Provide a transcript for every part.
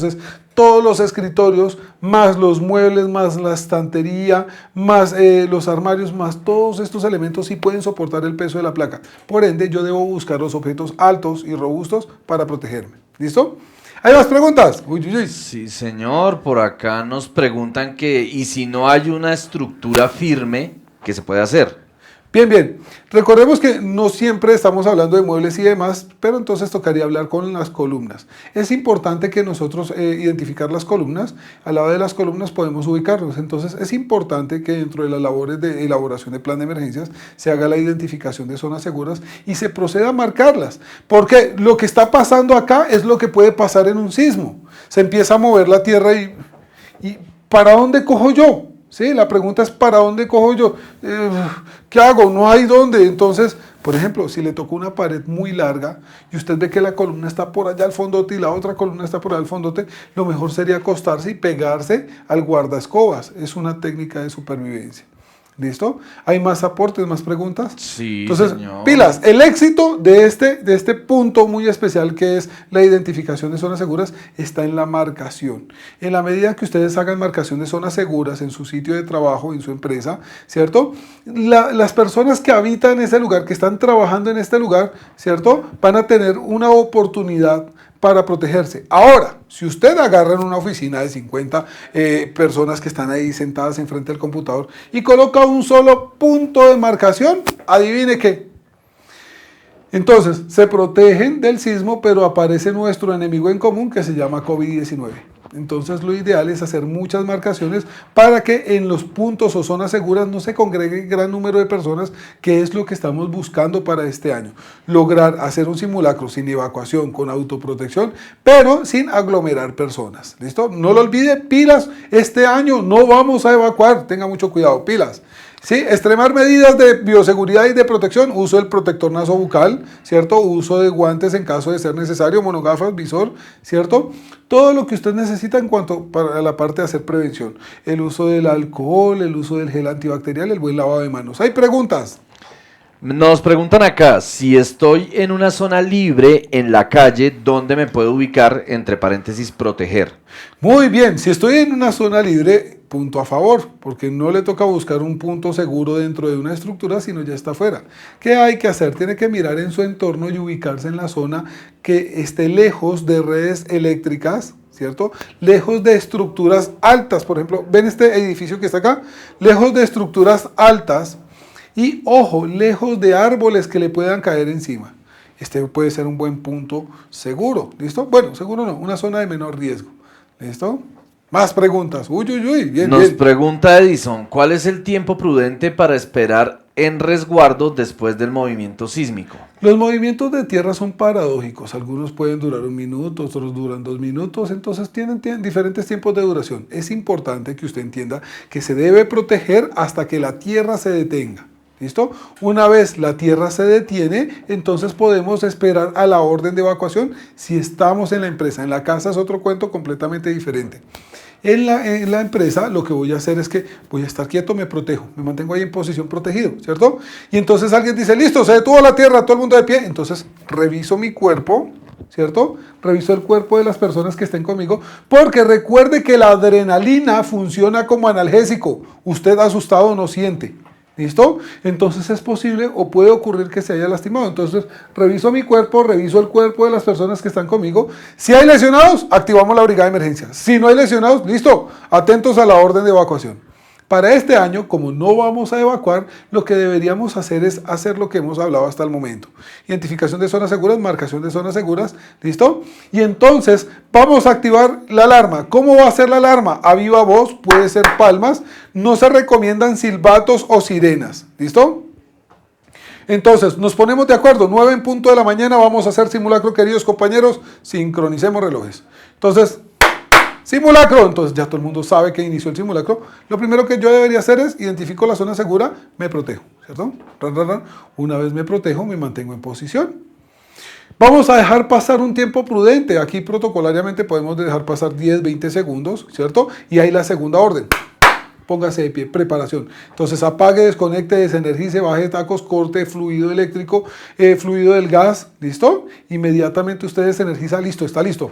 Entonces, todos los escritorios, más los muebles, más la estantería, más los armarios, más todos estos elementos sí pueden soportar el peso de la placa. Por ende, yo debo buscar los objetos altos y robustos para protegerme. ¿Listo? ¿Hay más preguntas? Uy, uy, uy. Sí, señor, por acá nos preguntan que, ¿y si no hay una estructura firme, qué se puede hacer? Bien, bien. Recordemos que no siempre estamos hablando de muebles y demás, pero entonces tocaría hablar con las columnas. Es importante que nosotros identificar las columnas. Al lado de las columnas podemos ubicarlos. Entonces es importante que dentro de las labores de elaboración de plan de emergencias se haga la identificación de zonas seguras y se proceda a marcarlas. Porque lo que está pasando acá es lo que puede pasar en un sismo. Se empieza a mover la tierra y ¿para dónde cojo yo? Sí, la pregunta es ¿para dónde cojo yo? ¿Qué hago? No hay dónde. Entonces, por ejemplo, si le tocó una pared muy larga y usted ve que la columna está por allá al fondote y la otra columna está por allá al fondote, lo mejor sería acostarse y pegarse al guardaescobas. Es una técnica de supervivencia. ¿Listo? ¿Hay más aportes, más preguntas? Sí, Entonces, señor. pilas, el éxito de este punto muy especial que es la identificación de zonas seguras está en la marcación. En la medida que ustedes hagan marcación de zonas seguras en su sitio de trabajo, en su empresa, ¿cierto? Las personas que habitan ese lugar, que están trabajando en este lugar, ¿cierto? Van a tener una oportunidad para protegerse. Ahora, si usted agarra en una oficina de 50 personas que están ahí sentadas enfrente del computador y coloca un solo punto de marcación, adivine qué. Entonces, se protegen del sismo, pero aparece nuestro enemigo en común que se llama COVID-19. Entonces, lo ideal es hacer muchas marcaciones para que en los puntos o zonas seguras no se congregue gran número de personas, que es lo que estamos buscando para este año. Lograr hacer un simulacro sin evacuación, con autoprotección, pero sin aglomerar personas. ¿Listo? No lo olvide, pilas, este año no vamos a evacuar, tenga mucho cuidado, pilas. Sí, extremar medidas de bioseguridad y de protección, uso del protector nasobucal, ¿cierto? Uso de guantes en caso de ser necesario, monogafas, visor, ¿cierto? Todo lo que usted necesita en cuanto a la parte de hacer prevención. El uso del alcohol, el uso del gel antibacterial, el buen lavado de manos. ¿Hay preguntas? Nos preguntan acá, si estoy en una zona libre en la calle, ¿dónde me puedo ubicar? Entre paréntesis, proteger. Muy bien, si estoy en una zona libre, punto a favor, porque no le toca buscar un punto seguro dentro de una estructura, sino ya está afuera. ¿Qué hay que hacer? Tiene que mirar en su entorno y ubicarse en la zona que esté lejos de redes eléctricas, ¿cierto? Lejos de estructuras altas, por ejemplo, ¿ven este edificio que está acá? Lejos de estructuras altas y, ojo, lejos de árboles que le puedan caer encima. Este puede ser un buen punto seguro, ¿listo? Bueno, seguro no, una zona de menor riesgo, ¿listo? Más preguntas. Uy, uy, uy, bien, Nos bien. pregunta Edison, ¿cuál es el tiempo prudente para esperar en resguardo después del movimiento sísmico? Los movimientos de tierra son paradójicos. Algunos pueden durar 1 minuto, otros duran 2 minutos. Entonces tienen diferentes tiempos de duración. Es importante que usted entienda que se debe proteger hasta que la tierra se detenga. ¿Listo? Una vez la tierra se detiene, entonces podemos esperar a la orden de evacuación si estamos en la empresa. En la casa es otro cuento completamente diferente. En la empresa lo que voy a hacer es que voy a estar quieto, me protejo, me mantengo ahí en posición protegido, ¿cierto? Y entonces alguien dice, listo, se detuvo la tierra, todo el mundo de pie. Entonces reviso mi cuerpo, ¿cierto? Reviso el cuerpo de las personas que estén conmigo, porque recuerde que la adrenalina funciona como analgésico. Usted asustado no siente. ¿Listo? Entonces es posible o puede ocurrir que se haya lastimado. Entonces reviso mi cuerpo, reviso el cuerpo de las personas que están conmigo. Si hay lesionados, activamos la brigada de emergencia. Si no hay lesionados, listo, atentos a la orden de evacuación. Para este año, como no vamos a evacuar, lo que deberíamos hacer es hacer lo que hemos hablado hasta el momento. Identificación de zonas seguras, marcación de zonas seguras, ¿listo? Y entonces vamos a activar la alarma. ¿Cómo va a ser la alarma? A viva voz, puede ser palmas, no se recomiendan silbatos o sirenas, ¿listo? Entonces, nos ponemos de acuerdo, 9 en punto de la mañana, vamos a hacer simulacro, queridos compañeros, sincronicemos relojes. Entonces, simulacro, entonces ya todo el mundo sabe que inició el simulacro. Lo primero que yo debería hacer es identifico la zona segura, me protejo, ¿cierto? Una vez me protejo, me mantengo en posición. Vamos a dejar pasar un tiempo prudente. Aquí protocolariamente podemos dejar pasar 10, 20 segundos, ¿cierto? Y ahí la segunda orden. Póngase de pie, preparación. Entonces apague, desconecte, desenergice, baje tacos, corte fluido eléctrico, fluido del gas, ¿listo? Inmediatamente usted desenergiza, listo, está listo.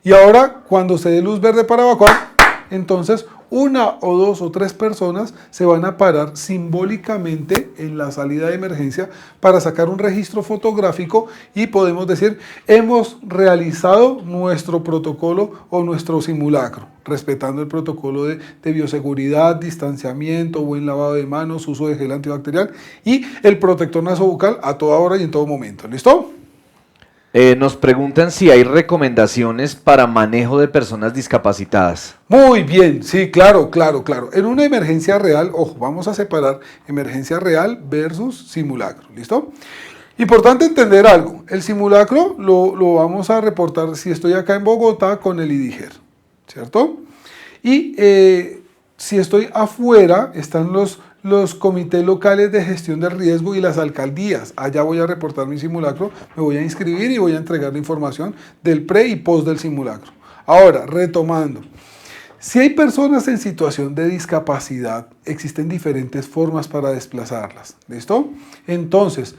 Y ahora, cuando se dé luz verde para evacuar, entonces una o dos o tres personas se van a parar simbólicamente en la salida de emergencia para sacar un registro fotográfico y podemos decir, hemos realizado nuestro protocolo o nuestro simulacro, respetando el protocolo de bioseguridad, distanciamiento, buen lavado de manos, uso de gel antibacterial y el protector nasobucal a toda hora y en todo momento. ¿Listo? Nos preguntan si hay recomendaciones para manejo de personas discapacitadas. Muy bien, sí, claro. En una emergencia real, ojo, vamos a separar emergencia real versus simulacro, ¿listo? Importante entender algo, el simulacro lo vamos a reportar si estoy acá en Bogotá con el IDIGER, ¿cierto? Y si estoy afuera, están los comités locales de gestión del riesgo y las alcaldías. Allá voy a reportar mi simulacro, me voy a inscribir y voy a entregar la información del pre y post del simulacro. Ahora, retomando. Si hay personas en situación de discapacidad, existen diferentes formas para desplazarlas. ¿Listo? Entonces,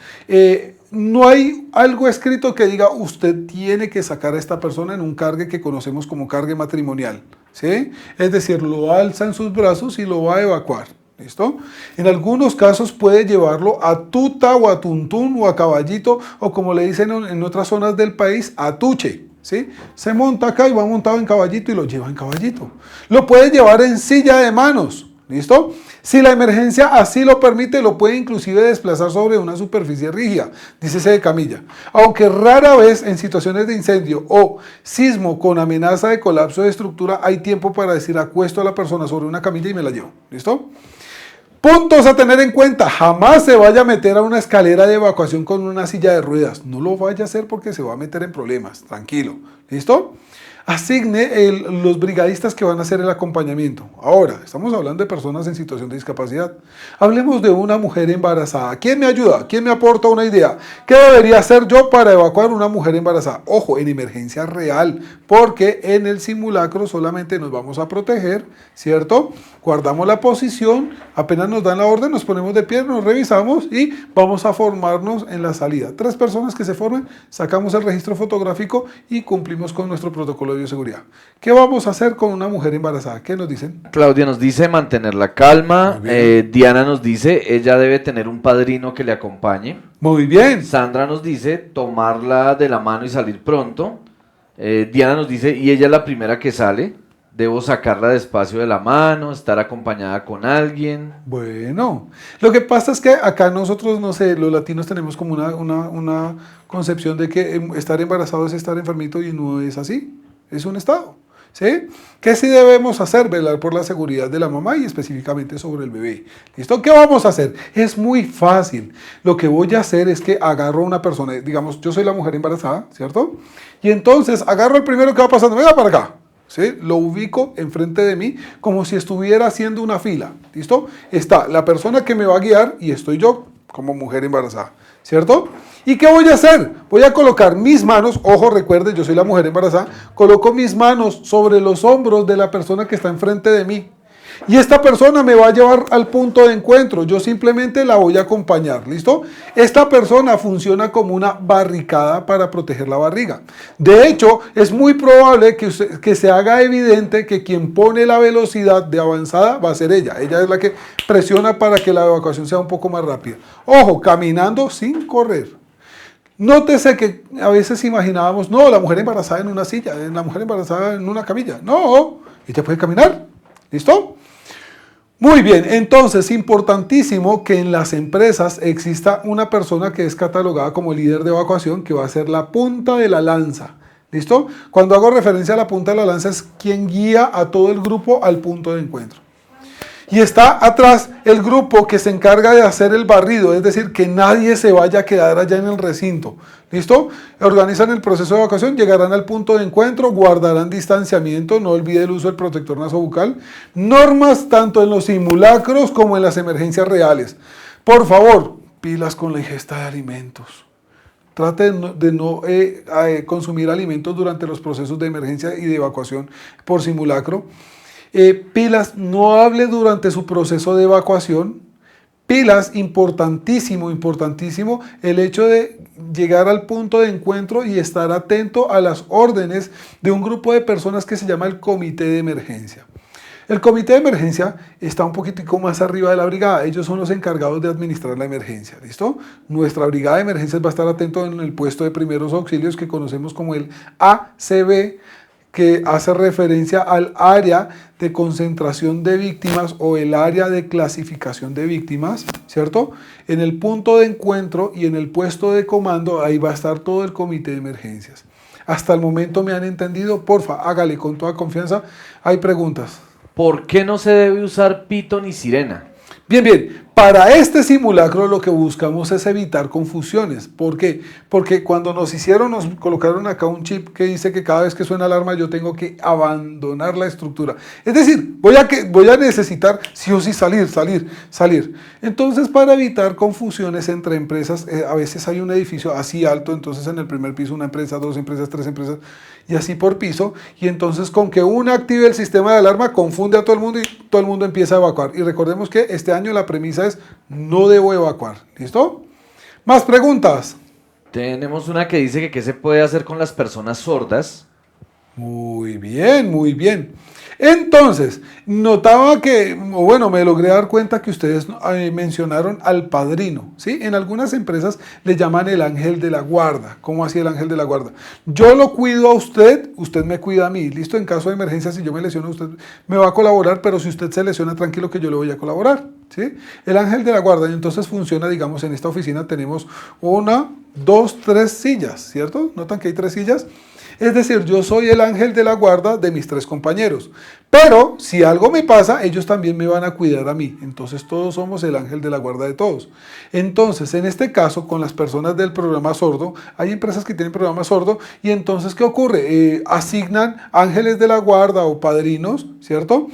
no hay algo escrito que diga usted tiene que sacar a esta persona en un cargue que conocemos como cargue matrimonial. ¿Sí? Es decir, lo alza en sus brazos y lo va a evacuar. ¿Listo? En algunos casos puede llevarlo a tuta o a tuntún o a caballito o como le dicen en otras zonas del país, a tuche. ¿Sí? Se monta acá y va montado en caballito y lo lleva en caballito. Lo puede llevar en silla de manos. ¿Listo? Si la emergencia así lo permite, lo puede inclusive desplazar sobre una superficie rígida, dícese de camilla. Aunque rara vez en situaciones de incendio o sismo con amenaza de colapso de estructura hay tiempo para decir acuesto a la persona sobre una camilla y me la llevo. ¿Listo? Puntos a tener en cuenta, jamás se vaya a meter a una escalera de evacuación con una silla de ruedas, no lo vaya a hacer porque se va a meter en problemas, tranquilo, ¿listo? Asigne los brigadistas que van a hacer el acompañamiento. Ahora, estamos hablando de personas en situación de discapacidad. Hablemos de una mujer embarazada. ¿Quién me ayuda? ¿Quién me aporta una idea? ¿Qué debería hacer yo para evacuar una mujer embarazada? Ojo, en emergencia real, porque en el simulacro solamente nos vamos a proteger, ¿cierto? Guardamos la posición, apenas nos dan la orden, nos ponemos de pie, nos revisamos y vamos a formarnos en la salida. 3 personas que se formen, sacamos el registro fotográfico y cumplimos con nuestro protocolo de bioseguridad. ¿Qué vamos a hacer con una mujer embarazada? ¿Qué nos dicen? Claudia nos dice mantener la calma. Diana nos dice ella debe tener un padrino que le acompañe. Muy bien. Sandra nos dice tomarla de la mano y salir pronto. Diana nos dice y ella es la primera que sale. Debo sacarla despacio de la mano, estar acompañada con alguien. Bueno, lo que pasa es que acá nosotros, no sé, los latinos tenemos como una concepción de que estar embarazado es estar enfermito y no es así, es un estado. ¿Sí? ¿Qué sí debemos hacer? Velar por la seguridad de la mamá y específicamente sobre el bebé. ¿Listo? ¿Qué vamos a hacer? Es muy fácil. Lo que voy a hacer es que agarro a una persona, digamos, yo soy la mujer embarazada, ¿cierto? Y entonces agarro al primero que va pasando, venga para acá. ¿Sí? Lo ubico enfrente de mí como si estuviera haciendo una fila. ¿Listo? Está la persona que me va a guiar y estoy yo como mujer embarazada. ¿Cierto? ¿Y qué voy a hacer? Voy a colocar mis manos, ojo, recuerde, yo soy la mujer embarazada, coloco mis manos sobre los hombros de la persona que está enfrente de mí. Y esta persona me va a llevar al punto de encuentro, yo simplemente la voy a acompañar, ¿listo? Esta persona funciona como una barricada para proteger la barriga. De hecho, es muy probable que se haga evidente que quien pone la velocidad de avanzada va a ser ella. Ella es la que presiona para que la evacuación sea un poco más rápida. Ojo, caminando sin correr. Nótese que a veces imaginábamos, no, la mujer embarazada en una silla, la mujer embarazada en una camilla. No, ella puede caminar. ¿Listo? Muy bien, entonces importantísimo que en las empresas exista una persona que es catalogada como líder de evacuación que va a ser la punta de la lanza. ¿Listo? Cuando hago referencia a la punta de la lanza es quien guía a todo el grupo al punto de encuentro. Y está atrás el grupo que se encarga de hacer el barrido, es decir, que nadie se vaya a quedar allá en el recinto. ¿Listo? Organizan el proceso de evacuación, llegarán al punto de encuentro, guardarán distanciamiento, no olvide el uso del protector nasobucal. Normas tanto en los simulacros como en las emergencias reales. Por favor, pilas con la ingesta de alimentos. Trate de no consumir alimentos durante los procesos de emergencia y de evacuación por simulacro. Pilas, no hable durante su proceso de evacuación. Pilas, importantísimo, importantísimo el hecho de llegar al punto de encuentro y estar atento a las órdenes de un grupo de personas que se llama el comité de emergencia. El comité de emergencia está un poquitico más arriba de la brigada. Ellos son los encargados de administrar la emergencia, ¿listo? Nuestra brigada de emergencias va a estar atento en el puesto de primeros auxilios que conocemos como el ACB, que hace referencia al área de concentración de víctimas o el área de clasificación de víctimas, ¿cierto? En el punto de encuentro y en el puesto de comando, ahí va a estar todo el comité de emergencias. Hasta el momento me han entendido, porfa, hágale con toda confianza. Hay preguntas. ¿Por qué no se debe usar pito ni sirena? Bien, bien. Para este simulacro lo que buscamos es evitar confusiones. ¿Por qué? Porque cuando nos colocaron acá un chip que dice que cada vez que suena alarma yo tengo que abandonar la estructura. Es decir, voy a necesitar sí o sí salir. Entonces, para evitar confusiones entre empresas, a veces hay un edificio así alto, entonces en el primer piso una empresa, dos empresas, tres empresas, y así por piso, y entonces con que una active el sistema de alarma confunde a todo el mundo y todo el mundo empieza a evacuar. Y recordemos que este año la premisa es no debo evacuar. ¿Listo? ¿Más preguntas? Tenemos una que dice que qué se puede hacer con las personas sordas. Muy bien, muy bien. Entonces, notaba que, o bueno, me logré dar cuenta que ustedes mencionaron al padrino, ¿sí? En algunas empresas le llaman el ángel de la guarda. ¿Cómo así el ángel de la guarda? Yo lo cuido a usted, usted me cuida a mí. ¿Listo? En caso de emergencia, si yo me lesiono, usted me va a colaborar, pero si usted se lesiona, tranquilo que yo le voy a colaborar, ¿sí? El ángel de la guarda, y entonces funciona, digamos, en esta oficina tenemos 1, 2, 3 sillas, ¿cierto? ¿Notan que hay 3 sillas? Es decir, yo soy el ángel de la guarda de mis 3 compañeros. Pero si algo me pasa, ellos también me van a cuidar a mí. Entonces todos somos el ángel de la guarda de todos. Entonces, en este caso, con las personas del programa sordo, hay empresas que tienen programa sordo y entonces, ¿qué ocurre? Asignan ángeles de la guarda o padrinos, ¿cierto?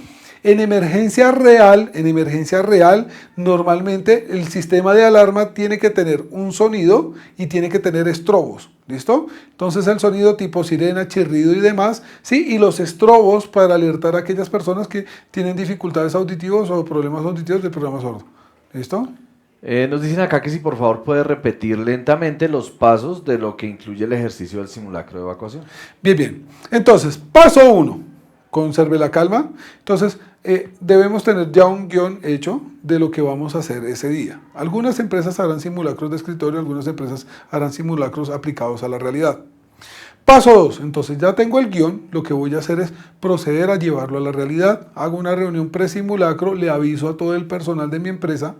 En emergencia real, normalmente el sistema de alarma tiene que tener un sonido y tiene que tener estrobos, ¿listo? Entonces el sonido tipo sirena, chirrido y demás, ¿sí? Y los estrobos para alertar a aquellas personas que tienen dificultades auditivas o problemas auditivos del programa sordo, ¿listo? Nos dicen acá que si por favor puede repetir lentamente los pasos de lo que incluye el ejercicio del simulacro de evacuación. Bien, bien. Entonces, paso 1, conserve la calma. Entonces, debemos tener ya un guión hecho de lo que vamos a hacer ese día. Algunas empresas harán simulacros de escritorio, algunas empresas harán simulacros aplicados a la realidad. Paso 2, entonces ya tengo el guión, lo que voy a hacer es proceder a llevarlo a la realidad. Hago una reunión pre-simulacro, le aviso a todo el personal de mi empresa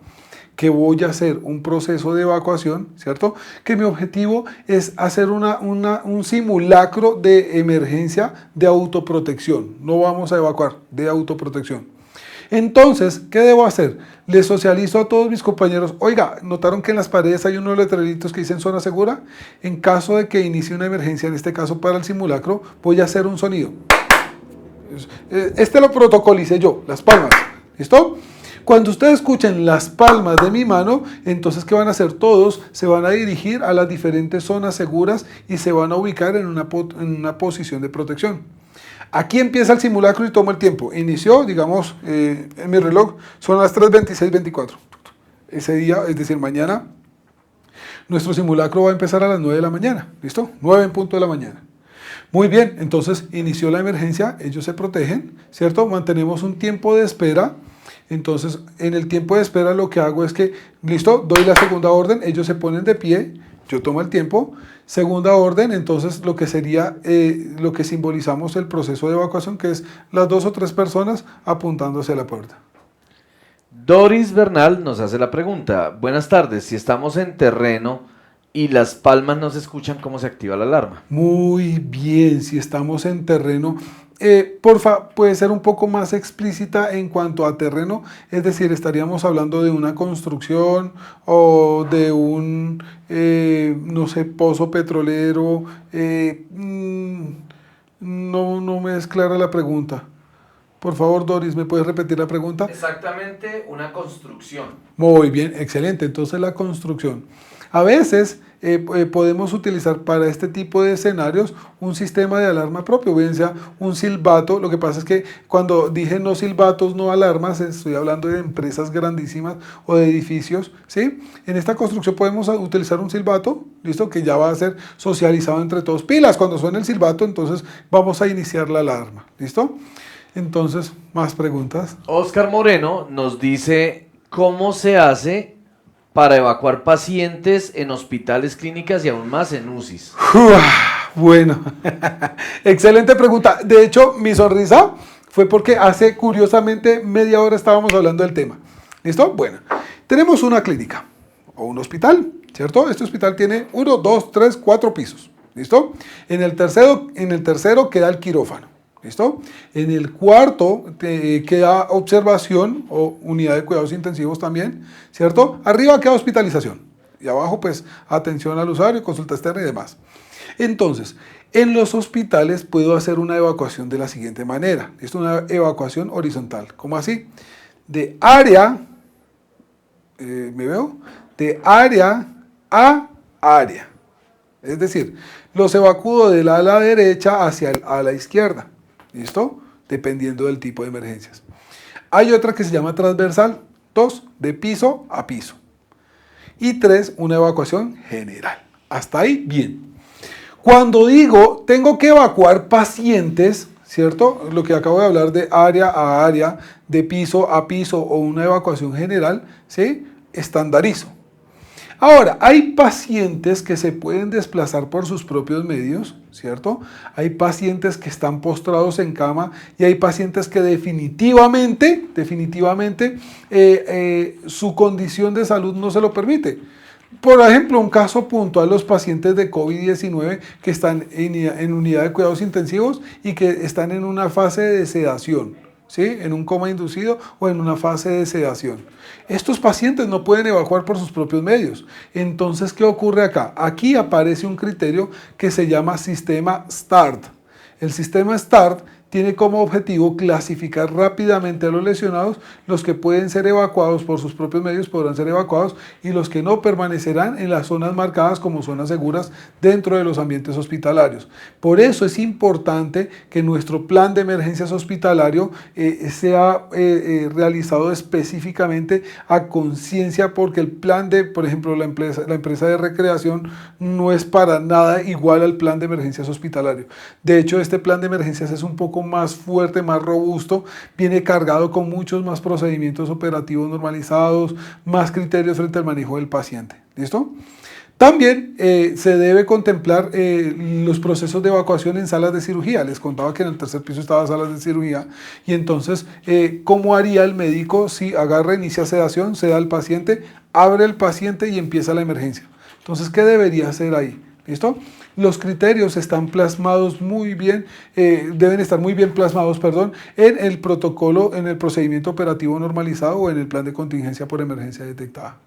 que voy a hacer un proceso de evacuación, ¿cierto? Que mi objetivo es hacer un simulacro de emergencia de autoprotección. No vamos a evacuar, de autoprotección. Entonces, ¿qué debo hacer? Les socializo a todos mis compañeros. Oiga, ¿notaron que en las paredes hay unos letreritos que dicen zona segura? En caso de que inicie una emergencia, en este caso para el simulacro, voy a hacer un sonido. Este lo protocolicé yo, las palmas. ¿Listo? Cuando ustedes escuchen las palmas de mi mano, entonces ¿qué van a hacer? Todos se van a dirigir a las diferentes zonas seguras y se van a ubicar en una posición de protección. Aquí empieza el simulacro y tomo el tiempo. Inició, digamos, en mi reloj, son las 3:26:24. Ese día, es decir, mañana, nuestro simulacro va a empezar a las 9 de la mañana. ¿Listo? 9 en punto de la mañana. Muy bien, entonces inició la emergencia, ellos se protegen, ¿cierto? Mantenemos un tiempo de espera. Entonces, en el tiempo de espera lo que hago es que, listo, doy la segunda orden, ellos se ponen de pie, yo tomo el tiempo, segunda orden, entonces lo que sería, lo que simbolizamos el proceso de evacuación, que es las 2 o 3 personas apuntando hacia la puerta. Doris Bernal nos hace la pregunta, buenas tardes, si estamos en terreno y las palmas no se escuchan, ¿cómo se activa la alarma? Muy bien, si estamos en terreno, porfa, puede ser un poco más explícita en cuanto a terreno, es decir, estaríamos hablando de una construcción o de un, no sé, pozo petrolero, no me es clara la pregunta. Por favor, Doris, ¿me puedes repetir la pregunta? Exactamente, una construcción. Muy bien, excelente, entonces la construcción. A veces podemos utilizar para este tipo de escenarios un sistema de alarma propio, bien sea un silbato. Lo que pasa es que cuando dije no silbatos, no alarmas, estoy hablando de empresas grandísimas o de edificios, ¿sí? En esta construcción podemos utilizar un silbato, ¿listo? Que ya va a ser socializado entre todos. Pilas, cuando suene el silbato, entonces vamos a iniciar la alarma, ¿listo? Entonces, más preguntas. Oscar Moreno nos dice cómo se hace para evacuar pacientes en hospitales, clínicas y aún más en UCIs. Bueno, excelente pregunta. De hecho, mi sonrisa fue porque hace curiosamente media hora estábamos hablando del tema. ¿Listo? Bueno, tenemos una clínica o un hospital, ¿cierto? Este hospital tiene 1, 2, 3, 4 pisos. ¿Listo? En el tercero queda el quirófano. ¿Listo? En el cuarto queda observación o unidad de cuidados intensivos también, ¿cierto? Arriba queda hospitalización y abajo pues atención al usuario, consulta externa y demás. Entonces, en los hospitales puedo hacer una evacuación de la siguiente manera. Esto es una evacuación horizontal. ¿Cómo así? De área, ¿me veo? De área a área. Es decir, los evacúo del ala derecha hacia el ala izquierda. ¿Listo? Dependiendo del tipo de emergencias. Hay otra que se llama transversal. 2, de piso a piso. Y 3, una evacuación general. Hasta ahí, bien. Cuando digo, tengo que evacuar pacientes, ¿cierto? Lo que acabo de hablar de área a área, de piso a piso o una evacuación general, ¿sí? Estandarizo. Ahora, hay pacientes que se pueden desplazar por sus propios medios, ¿cierto? Hay pacientes que están postrados en cama y hay pacientes que definitivamente, su condición de salud no se lo permite. Por ejemplo, un caso puntual, los pacientes de COVID-19 que están en unidad de cuidados intensivos y que están en una fase de sedación, ¿sí? En un coma inducido o en una fase de sedación. Estos pacientes no pueden evacuar por sus propios medios. Entonces, ¿qué ocurre acá? Aquí aparece un criterio que se llama sistema START. El sistema START tiene como objetivo clasificar rápidamente a los lesionados. Los que pueden ser evacuados por sus propios medios podrán ser evacuados y los que no permanecerán en las zonas marcadas como zonas seguras dentro de los ambientes hospitalarios. Por eso es importante que nuestro plan de emergencias hospitalario sea realizado específicamente a conciencia, porque el plan de, por ejemplo, la empresa de recreación no es para nada igual al plan de emergencias hospitalario. De hecho, este plan de emergencias es un poco más fuerte, más robusto, viene cargado con muchos más procedimientos operativos normalizados, más criterios frente al manejo del paciente. ¿Listo? También se debe contemplar los procesos de evacuación en salas de cirugía. Les contaba que en el tercer piso estaban salas de cirugía y entonces, ¿cómo haría el médico si agarra, inicia sedación, seda al paciente, abre el paciente y empieza la emergencia? Entonces, ¿qué debería hacer ahí? ¿Listo? Los criterios están plasmados muy bien, deben estar muy bien plasmados, en el protocolo, en el procedimiento operativo normalizado o en el plan de contingencia por emergencia detectada.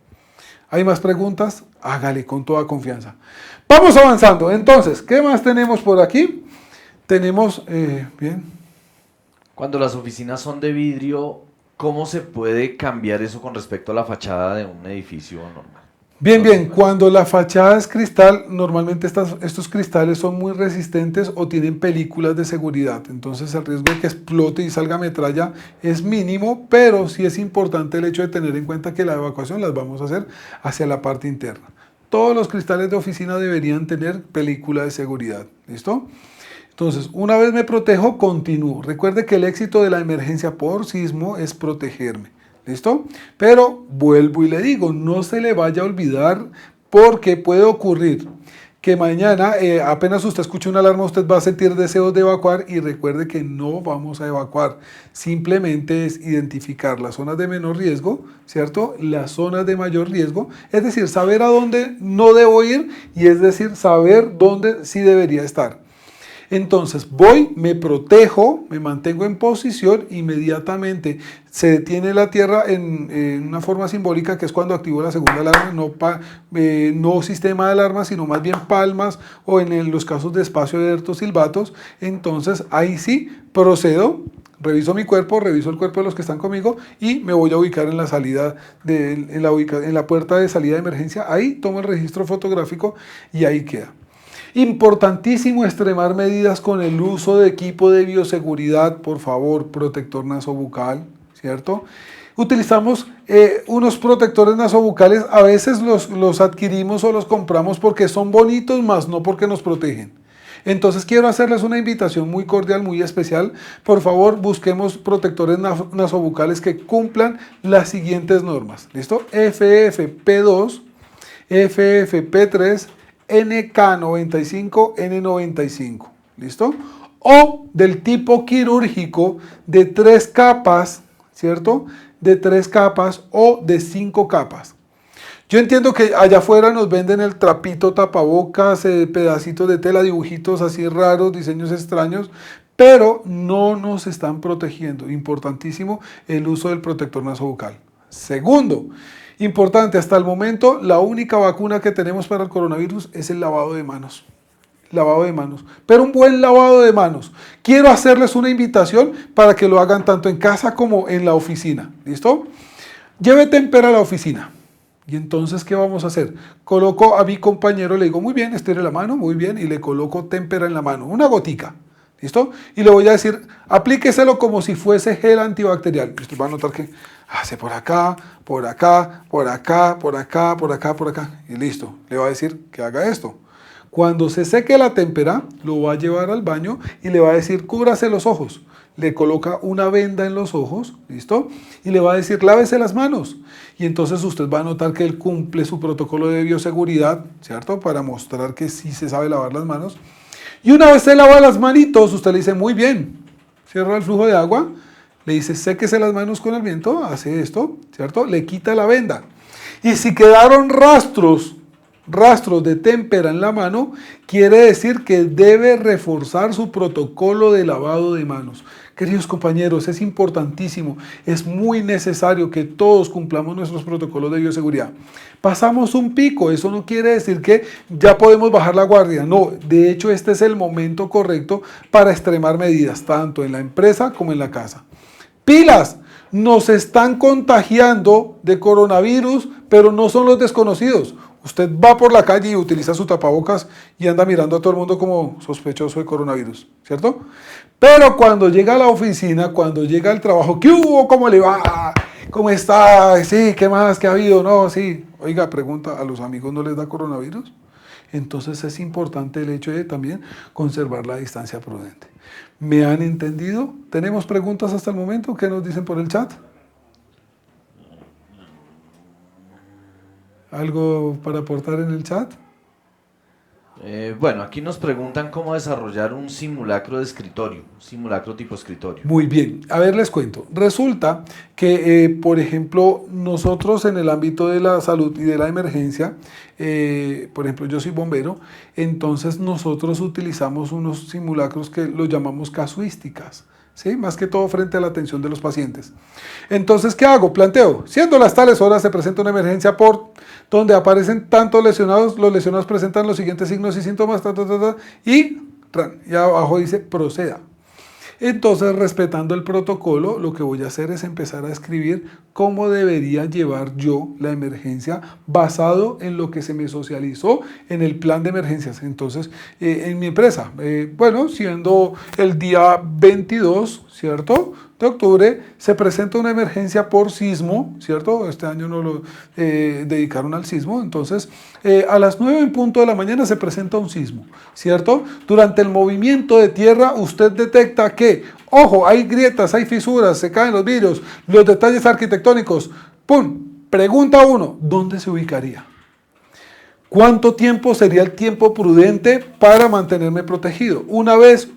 ¿Hay más preguntas? Hágale con toda confianza. Vamos avanzando. Entonces, ¿qué más tenemos por aquí? Tenemos, bien. Cuando las oficinas son de vidrio, ¿cómo se puede cambiar eso con respecto a la fachada de un edificio normal? Bien, cuando la fachada es cristal, normalmente estos cristales son muy resistentes o tienen películas de seguridad, entonces el riesgo de que explote y salga metralla es mínimo, pero sí es importante el hecho de tener en cuenta que la evacuación las vamos a hacer hacia la parte interna. Todos los cristales de oficina deberían tener película de seguridad, ¿listo? Entonces, una vez me protejo, continúo. Recuerde que el éxito de la emergencia por sismo es protegerme. ¿Listo? Pero vuelvo y le digo, no se le vaya a olvidar, porque puede ocurrir que mañana, apenas usted escuche una alarma, usted va a sentir deseos de evacuar y recuerde que no vamos a evacuar. Simplemente es identificar las zonas de menor riesgo, ¿cierto? Las zonas de mayor riesgo, es decir, saber a dónde no debo ir y es decir, saber dónde sí debería estar. Entonces voy, me protejo, me mantengo en posición, inmediatamente se detiene la tierra en una forma simbólica, que es cuando activo la segunda alarma, no sistema de alarmas, sino más bien palmas o en los casos de espacio abierto silbatos. Entonces ahí sí procedo, reviso mi cuerpo, reviso el cuerpo de los que están conmigo y me voy a ubicar en la salida, en la puerta de salida de emergencia. Ahí tomo el registro fotográfico y ahí queda. Importantísimo extremar medidas con el uso de equipo de bioseguridad, por favor, protector nasobucal, ¿cierto? Utilizamos unos protectores nasobucales, a veces los adquirimos o los compramos porque son bonitos, más no porque nos protegen. Entonces quiero hacerles una invitación muy cordial, muy especial. Por favor, busquemos protectores nasobucales que cumplan las siguientes normas. ¿Listo? FFP2, FFP3, NK95, N95. ¿Listo? O del tipo quirúrgico de 3 capas, ¿cierto? De 3 capas o de 5 capas. Yo entiendo que allá afuera nos venden el trapito tapabocas, pedacitos de tela, dibujitos así raros, diseños extraños, pero no nos están protegiendo. Importantísimo el uso del protector nasobucal. Segundo, importante, hasta el momento la única vacuna que tenemos para el coronavirus es el lavado de manos. Lavado de manos, pero un buen lavado de manos. Quiero hacerles una invitación para que lo hagan tanto en casa como en la oficina. ¿Listo? Lleve témpera a la oficina. Y entonces, ¿qué vamos a hacer? Coloco a mi compañero, le digo, muy bien, estire la mano, muy bien, y le coloco témpera en la mano, una gotica, ¿listo? Y le voy a decir, aplíqueselo como si fuese gel antibacterial. Y usted va a notar que hace por acá, por acá, por acá, por acá, por acá, por acá, y listo. Le va a decir que haga esto. Cuando se seque la témpera, lo va a llevar al baño y le va a decir, cúbrase los ojos. Le coloca una venda en los ojos, ¿listo? Y le va a decir, lávese las manos. Y entonces usted va a notar que él cumple su protocolo de bioseguridad, ¿cierto? Para mostrar que sí se sabe lavar las manos. Y una vez se lava las manitos, usted le dice, muy bien, cierra el flujo de agua, le dice, séquese las manos con el viento, hace esto, ¿cierto? Le quita la venda. Y si quedaron rastros de témpera en la mano, quiere decir que debe reforzar su protocolo de lavado de manos. Queridos compañeros, es importantísimo, es muy necesario que todos cumplamos nuestros protocolos de bioseguridad. Pasamos un pico, eso no quiere decir que ya podemos bajar la guardia, no, de hecho este es el momento correcto para extremar medidas, tanto en la empresa como en la casa. ¡Pilas! Nos están contagiando de coronavirus, pero no son los desconocidos. Usted va por la calle y utiliza su tapabocas y anda mirando a todo el mundo como sospechoso de coronavirus, ¿cierto? Pero cuando llega a la oficina, cuando llega al trabajo, ¿qué hubo? ¿Cómo le va? ¿Cómo está? Sí, ¿qué más? ¿Qué ha habido? No, sí. Oiga, pregunta, ¿a los amigos no les da coronavirus? Entonces es importante el hecho de también conservar la distancia prudente. ¿Me han entendido? ¿Tenemos preguntas hasta el momento? ¿Qué nos dicen por el chat? ¿Algo para aportar en el chat? Bueno, aquí nos preguntan cómo desarrollar un simulacro de escritorio, un simulacro tipo escritorio. Muy bien, a ver, les cuento. Resulta que, por ejemplo, nosotros en el ámbito de la salud y de la emergencia, por ejemplo, yo soy bombero, entonces nosotros utilizamos unos simulacros que los llamamos casuísticas, ¿sí? Más que todo frente a la atención de los pacientes. Entonces, ¿qué hago? Planteo, siendo las tales horas se presenta una emergencia por donde aparecen tantos lesionados, los lesionados presentan los siguientes signos y síntomas, y abajo dice proceda. Entonces, respetando el protocolo, lo que voy a hacer es empezar a escribir cómo debería llevar yo la emergencia basado en lo que se me socializó en el plan de emergencias. Entonces, en mi empresa, bueno, siendo el día 22, ¿cierto?, de octubre, se presenta una emergencia por sismo, ¿cierto? Este año no lo dedicaron al sismo, entonces a las 9 en punto de la mañana se presenta un sismo, ¿cierto? Durante el movimiento de tierra usted detecta que, ojo, hay grietas, hay fisuras, se caen los vidrios, los detalles arquitectónicos, ¡pum! Pregunta 1, ¿dónde se ubicaría? ¿Cuánto tiempo sería el tiempo prudente para mantenerme protegido? Una vez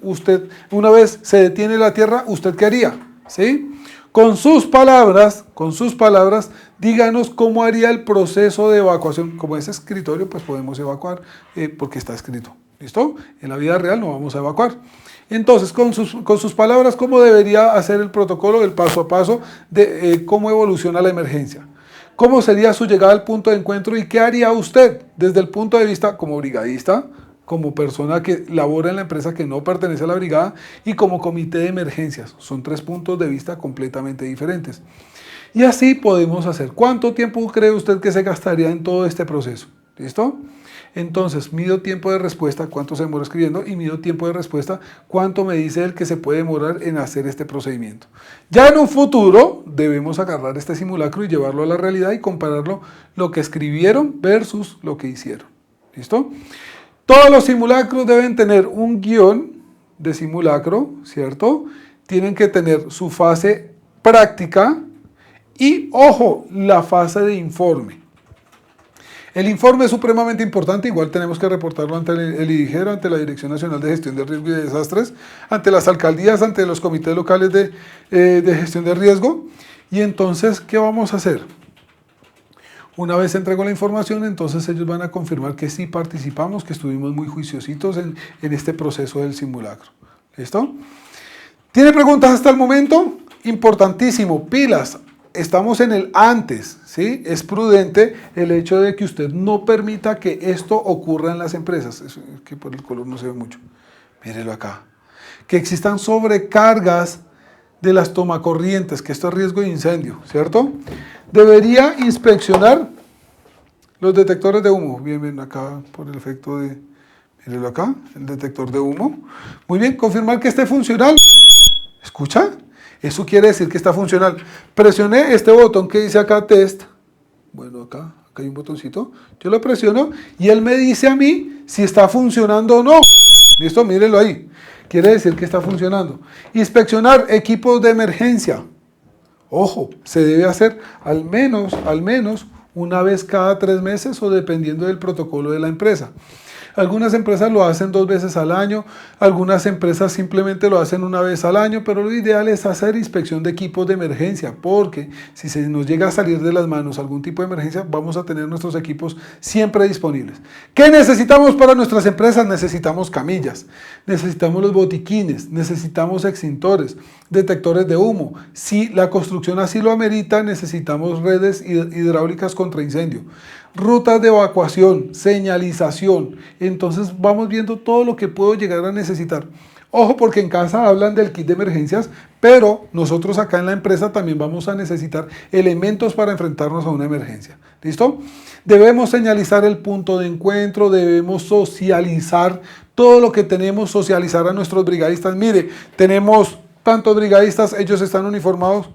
se detiene la tierra, ¿usted qué haría? ¿Sí? Con sus palabras, díganos cómo haría el proceso de evacuación. Como es escritorio, pues podemos evacuar porque está escrito. ¿Listo? En la vida real no vamos a evacuar. Entonces, con sus palabras, ¿cómo debería hacer el protocolo, el paso a paso de cómo evoluciona la emergencia? ¿Cómo sería su llegada al punto de encuentro y qué haría usted desde el punto de vista como brigadista, como persona que labora en la empresa que no pertenece a la brigada y como comité de emergencias. Son 3 puntos de vista completamente diferentes. Y así podemos hacer. ¿Cuánto tiempo cree usted que se gastaría en todo este proceso? ¿Listo? Entonces, mido tiempo de respuesta, cuánto se demora escribiendo, y mido tiempo de respuesta, cuánto me dice él que se puede demorar en hacer este procedimiento. Ya en un futuro debemos agarrar este simulacro y llevarlo a la realidad y compararlo lo que escribieron versus lo que hicieron. ¿Listo? Todos los simulacros deben tener un guión de simulacro, ¿cierto? Tienen que tener su fase práctica y, ojo, la fase de informe. El informe es supremamente importante, igual tenemos que reportarlo ante el IDIGER, ante la Dirección Nacional de Gestión de Riesgo y de Desastres, ante las alcaldías, ante los comités locales de gestión de riesgo. Y entonces, ¿qué vamos a hacer? Una vez entrego la información, entonces ellos van a confirmar que sí participamos, que estuvimos muy juiciositos en este proceso del simulacro. ¿Listo? ¿Tiene preguntas hasta el momento? Importantísimo, pilas. Estamos en el antes, ¿sí? Es prudente el hecho de que usted no permita que esto ocurra en las empresas. Es que por el color no se ve mucho. Mírelo acá. Que existan sobrecargas de las tomacorrientes, que esto es riesgo de incendio, ¿cierto? Debería inspeccionar los detectores de humo. Bien, bien, acá por el efecto de... Mírelo acá, el detector de humo. Muy bien, confirmar que esté funcional. ¿Escucha? Eso quiere decir que está funcional. Presioné este botón que dice acá test. Bueno, acá hay un botoncito. Yo lo presiono y él me dice a mí si está funcionando o no. ¿Listo? Mírenlo ahí. Quiere decir que está funcionando. Inspeccionar equipos de emergencia. Ojo, se debe hacer al menos una vez cada 3 meses o dependiendo del protocolo de la empresa. Algunas empresas lo hacen 2 veces al año, algunas empresas simplemente lo hacen una vez al año, pero lo ideal es hacer inspección de equipos de emergencia, porque si se nos llega a salir de las manos algún tipo de emergencia, vamos a tener nuestros equipos siempre disponibles. ¿Qué necesitamos para nuestras empresas? Necesitamos camillas, necesitamos los botiquines, necesitamos extintores, detectores de humo. Si la construcción así lo amerita, necesitamos redes hidráulicas contra incendio, rutas de evacuación, señalización. Entonces vamos viendo todo lo que puedo llegar a necesitar. Ojo, porque en casa hablan del kit de emergencias, pero nosotros acá en la empresa también vamos a necesitar elementos para enfrentarnos a una emergencia. ¿Listo? Debemos señalizar el punto de encuentro, debemos socializar todo lo que tenemos, socializar a nuestros brigadistas. Mire, tenemos tantos brigadistas, ellos están uniformados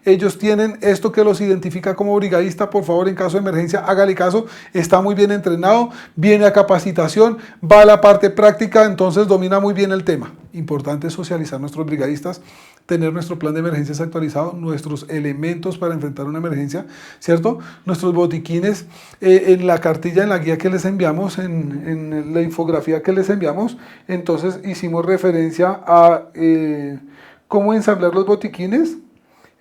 ellos tienen esto que los identifica como brigadista. Por favor, en caso de emergencia, hágale caso, está muy bien entrenado, viene a capacitación, va a la parte práctica, entonces domina muy bien el tema. Importante socializar nuestros brigadistas, tener nuestro plan de emergencias actualizado, nuestros elementos para enfrentar una emergencia, ¿cierto? Nuestros botiquines, en la cartilla, en la guía que les enviamos, en la infografía que les enviamos, entonces hicimos referencia a cómo ensamblar los botiquines.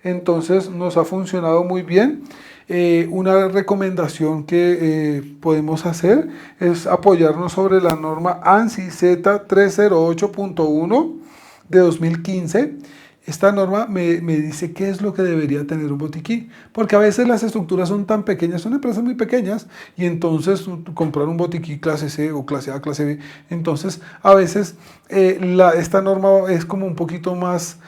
Entonces nos ha funcionado muy bien. Una recomendación que podemos hacer es apoyarnos sobre la norma ANSI Z308.1 de 2015. Esta norma me dice qué es lo que debería tener un botiquín, porque a veces las estructuras son tan pequeñas, son empresas muy pequeñas, y entonces comprar un botiquín clase C o clase A, clase B, entonces a veces esta norma es como un poquito más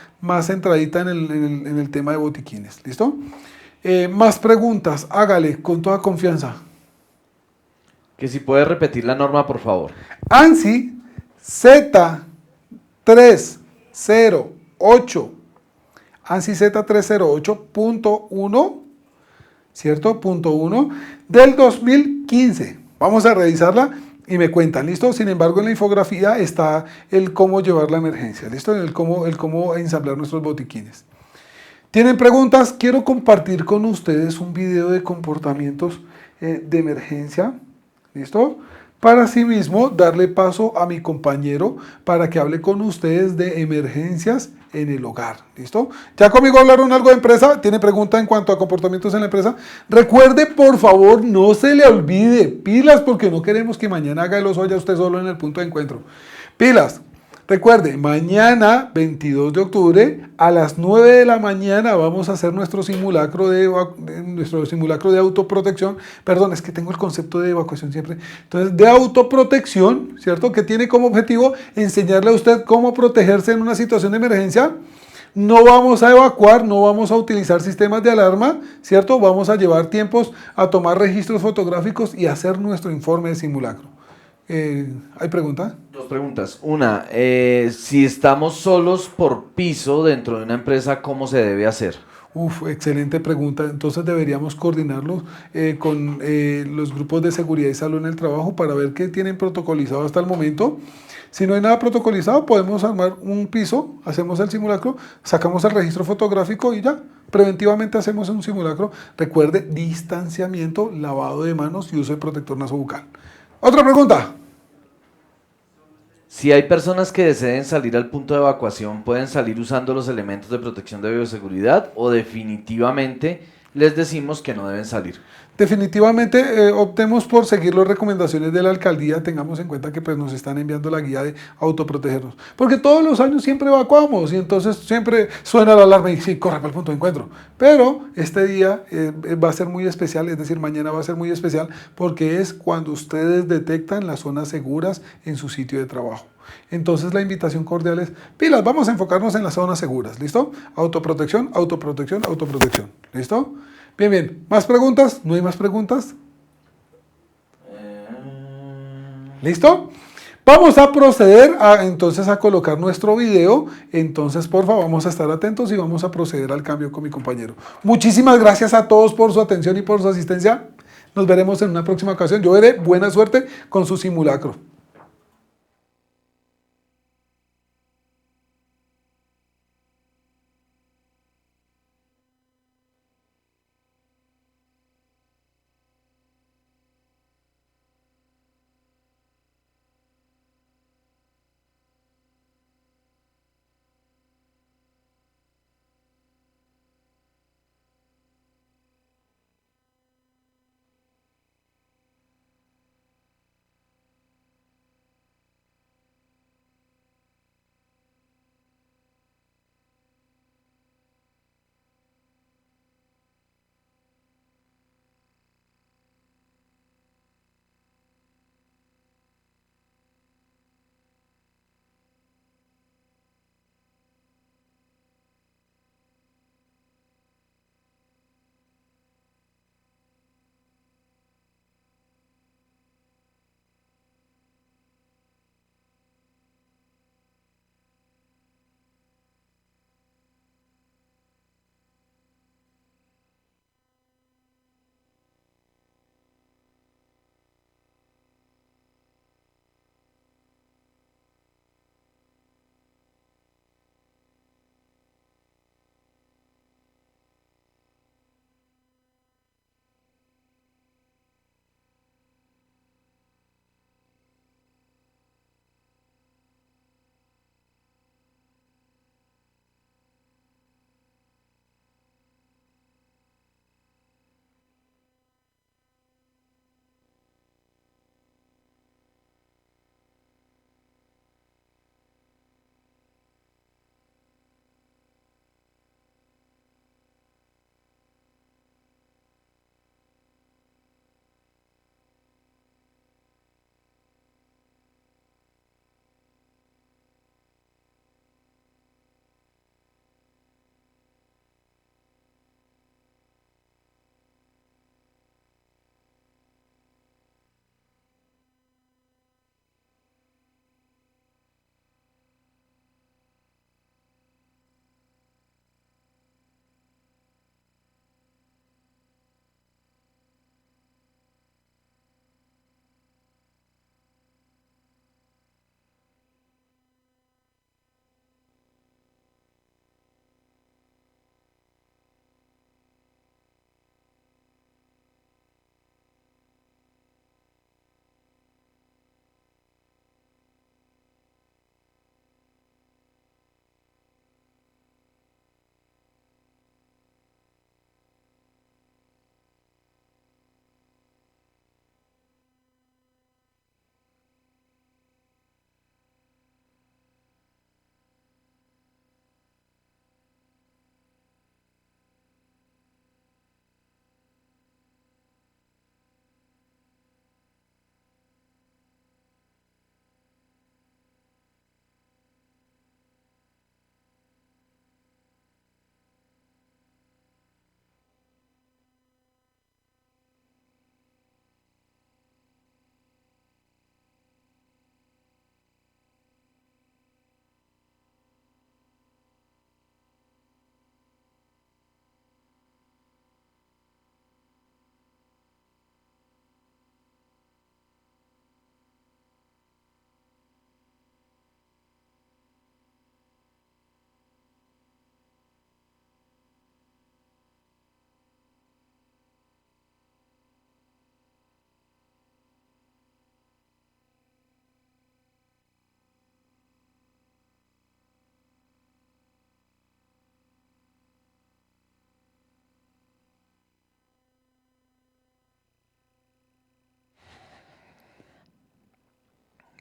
centradita en el tema de botiquines. ¿Listo? Más preguntas, hágale con toda confianza. Que si puede repetir la norma, por favor. ANSI Z308, ANSI Z308.1, ¿cierto? Punto 1 del 2015. Vamos a revisarla y me cuentan, ¿listo? Sin embargo, en la infografía está el cómo llevar la emergencia, ¿listo? El cómo ensamblar nuestros botiquines. ¿Tienen preguntas? Quiero compartir con ustedes un video de comportamientos de emergencia, ¿listo? Para asimismo darle paso a mi compañero para que hable con ustedes de emergencias en el hogar, ¿listo? ¿Ya conmigo hablaron algo de empresa? ¿Tiene pregunta en cuanto a comportamientos en la empresa? Recuerde, por favor, no se le olvide, pilas, porque no queremos que mañana haga el oso ya usted solo en el punto de encuentro. Pilas, Recuerde, mañana 22 de octubre a las 9 de la mañana vamos a hacer nuestro simulacro de autoprotección. Perdón, es que tengo el concepto de evacuación siempre. Entonces, de autoprotección, ¿cierto? Que tiene como objetivo enseñarle a usted cómo protegerse en una situación de emergencia. No vamos a evacuar, no vamos a utilizar sistemas de alarma, ¿cierto? Vamos a llevar tiempos a tomar registros fotográficos y hacer nuestro informe de simulacro. ¿Hay pregunta? Dos preguntas. Una, si estamos solos por piso dentro de una empresa, ¿cómo se debe hacer? Uf, excelente pregunta. Entonces deberíamos coordinarlo con los grupos de seguridad y salud en el trabajo para ver qué tienen protocolizado hasta el momento. Si no hay nada protocolizado, podemos armar un piso, hacemos el simulacro, sacamos el registro fotográfico y ya. Preventivamente hacemos un simulacro. Recuerde, distanciamiento, lavado de manos y uso de protector nasobucal. Otra pregunta. Si hay personas que deseen salir al punto de evacuación, ¿pueden salir usando los elementos de protección de bioseguridad o definitivamente les decimos que no deben salir? Definitivamente optemos por seguir las recomendaciones de la alcaldía, tengamos en cuenta que pues, nos están enviando la guía de autoprotegernos, porque todos los años siempre evacuamos y entonces siempre suena la alarma y sí, corre para el punto de encuentro, pero este día va a ser muy especial, es decir, mañana va a ser muy especial porque es cuando ustedes detectan las zonas seguras en su sitio de trabajo. Entonces la invitación cordial es, pilas, vamos a enfocarnos en las zonas seguras, ¿listo? Autoprotección, autoprotección, autoprotección, ¿listo? Bien, bien. ¿Más preguntas? ¿No hay más preguntas? ¿Listo? Vamos a proceder entonces a colocar nuestro video. Entonces, por favor, vamos a estar atentos y vamos a proceder al cambio con mi compañero. Muchísimas gracias a todos por su atención y por su asistencia. Nos veremos en una próxima ocasión. Yo veré buena suerte con su simulacro.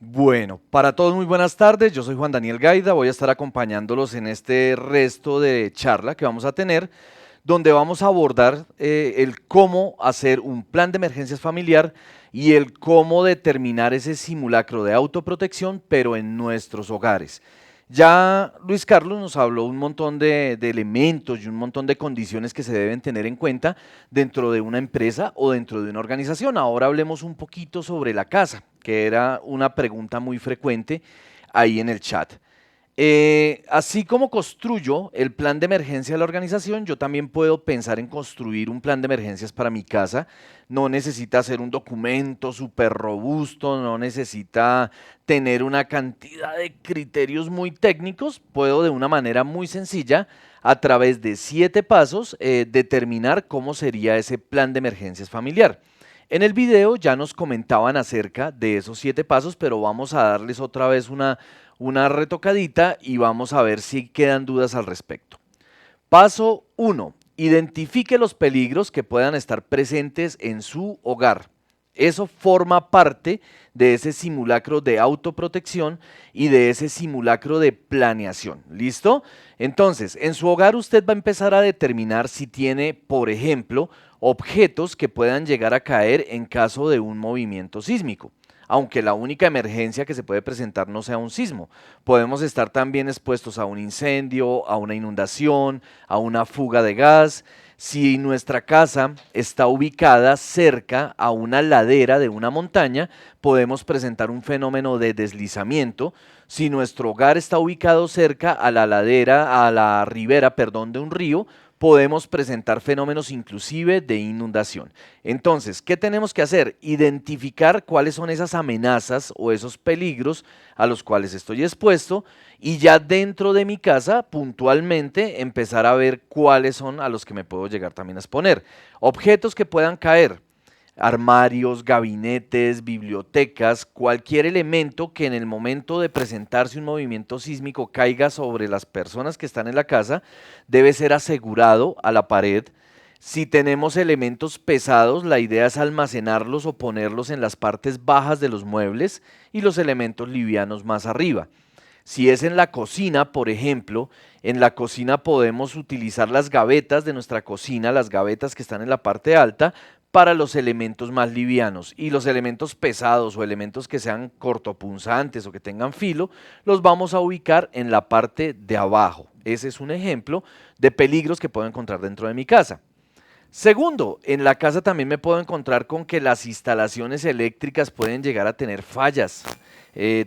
Bueno, para todos muy buenas tardes, yo soy Juan Daniel Gaida, voy a estar acompañándolos en este resto de charla que vamos a tener, donde vamos a abordar el cómo hacer un plan de emergencias familiar y el cómo determinar ese simulacro de autoprotección, pero en nuestros hogares. Ya Luis Carlos nos habló un montón de elementos y un montón de condiciones que se deben tener en cuenta dentro de una empresa o dentro de una organización. Ahora hablemos un poquito sobre la casa, que era una pregunta muy frecuente ahí en el chat. Así como construyo el plan de emergencia de la organización, yo también puedo pensar en construir un plan de emergencias para mi casa. No necesita ser un documento súper robusto, no necesita tener una cantidad de criterios muy técnicos. Puedo de una manera muy sencilla, a través de 7 pasos, determinar cómo sería ese plan de emergencias familiar. En el video ya nos comentaban acerca de esos 7 pasos, pero vamos a darles otra vez una retocadita y vamos a ver si quedan dudas al respecto. Paso 1. Identifique los peligros que puedan estar presentes en su hogar. Eso forma parte de ese simulacro de autoprotección y de ese simulacro de planeación. ¿Listo? Entonces, en su hogar usted va a empezar a determinar si tiene, por ejemplo, objetos que puedan llegar a caer en caso de un movimiento sísmico. Aunque la única emergencia que se puede presentar no sea un sismo. Podemos estar también expuestos a un incendio, a una inundación, a una fuga de gas. Si nuestra casa está ubicada cerca a una ladera de una montaña, podemos presentar un fenómeno de deslizamiento. Si nuestro hogar está ubicado cerca a la ladera, a la ribera, perdón, de un río, podemos presentar fenómenos inclusive de inundación. Entonces, ¿qué tenemos que hacer? Identificar cuáles son esas amenazas o esos peligros a los cuales estoy expuesto y ya dentro de mi casa puntualmente empezar a ver cuáles son a los que me puedo llegar también a exponer. Objetos que puedan caer. Armarios, gabinetes, bibliotecas, cualquier elemento que en el momento de presentarse un movimiento sísmico caiga sobre las personas que están en la casa, debe ser asegurado a la pared. Si tenemos elementos pesados, la idea es almacenarlos o ponerlos en las partes bajas de los muebles y los elementos livianos más arriba. Si es en la cocina, por ejemplo, en la cocina podemos utilizar las gavetas de nuestra cocina, las gavetas que están en la parte alta, para los elementos más livianos, y los elementos pesados o elementos que sean cortopunzantes o que tengan filo, los vamos a ubicar en la parte de abajo. Ese es un ejemplo de peligros que puedo encontrar dentro de mi casa. Segundo, en la casa también me puedo encontrar con que las instalaciones eléctricas pueden llegar a tener fallas.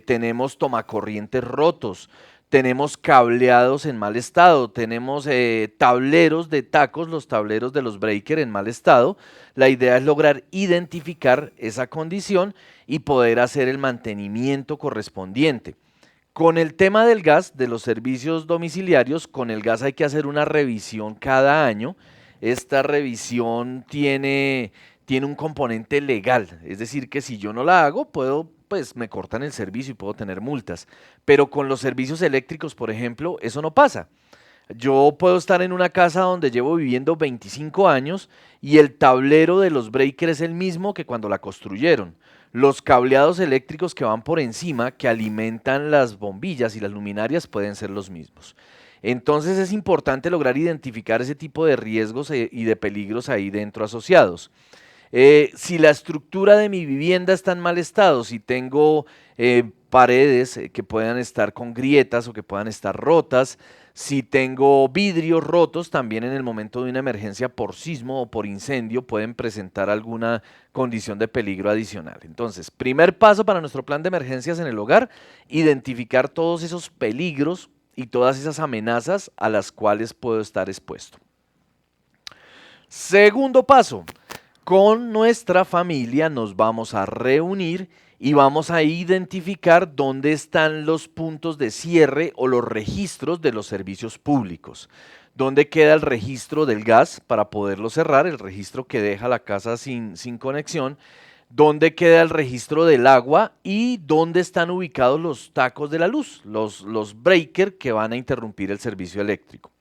Tenemos tomacorrientes rotos, tenemos cableados en mal estado, tenemos tableros de tacos, los tableros de los breakers en mal estado. La idea es lograr identificar esa condición y poder hacer el mantenimiento correspondiente. Con el tema del gas, de los servicios domiciliarios, con el gas hay que hacer una revisión cada año. Esta revisión tiene un componente legal, es decir, que si yo no la hago, pues me cortan el servicio y puedo tener multas. Pero con los servicios eléctricos, por ejemplo, eso no pasa. Yo puedo estar en una casa donde llevo viviendo 25 años y el tablero de los breakers es el mismo que cuando la construyeron. Los cableados eléctricos que van por encima, que alimentan las bombillas y las luminarias, pueden ser los mismos. Entonces es importante lograr identificar ese tipo de riesgos y de peligros ahí dentro asociados. Si la estructura de mi vivienda está en mal estado, si tengo paredes que puedan estar con grietas o que puedan estar rotas, si tengo vidrios rotos, también en el momento de una emergencia por sismo o por incendio pueden presentar alguna condición de peligro adicional. Entonces, primer paso para nuestro plan de emergencias en el hogar, identificar todos esos peligros y todas esas amenazas a las cuales puedo estar expuesto. Segundo paso, con nuestra familia nos vamos a reunir y vamos a identificar dónde están los puntos de cierre o los registros de los servicios públicos. Dónde queda el registro del gas para poderlo cerrar, el registro que deja la casa sin conexión. Dónde queda el registro del agua y dónde están ubicados los tacos de la luz, los breakers que van a interrumpir el servicio eléctrico.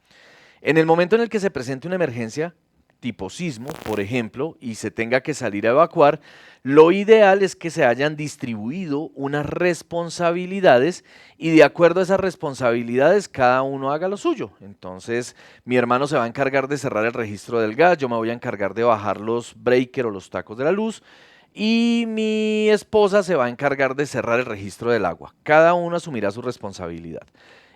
En el momento en el que se presente una emergencia, tipo sismo, por ejemplo, y se tenga que salir a evacuar, lo ideal es que se hayan distribuido unas responsabilidades y de acuerdo a esas responsabilidades cada uno haga lo suyo. Entonces, mi hermano se va a encargar de cerrar el registro del gas, yo me voy a encargar de bajar los breakers o los tacos de la luz y mi esposa se va a encargar de cerrar el registro del agua. Cada uno asumirá su responsabilidad.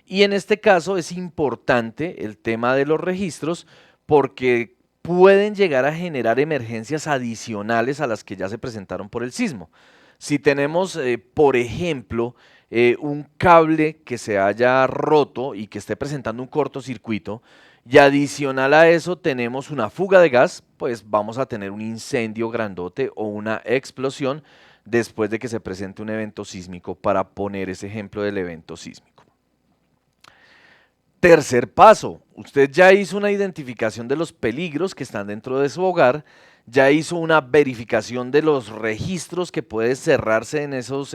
Y en este caso es importante el tema de los registros porque pueden llegar a generar emergencias adicionales a las que ya se presentaron por el sismo. Si tenemos, por ejemplo, un cable que se haya roto y que esté presentando un cortocircuito, y adicional a eso tenemos una fuga de gas, pues vamos a tener un incendio grandote o una explosión después de que se presente un evento sísmico, para poner ese ejemplo del evento sísmico. Tercer paso, usted ya hizo una identificación de los peligros que están dentro de su hogar, ya hizo una verificación de los registros que puede cerrarse en esos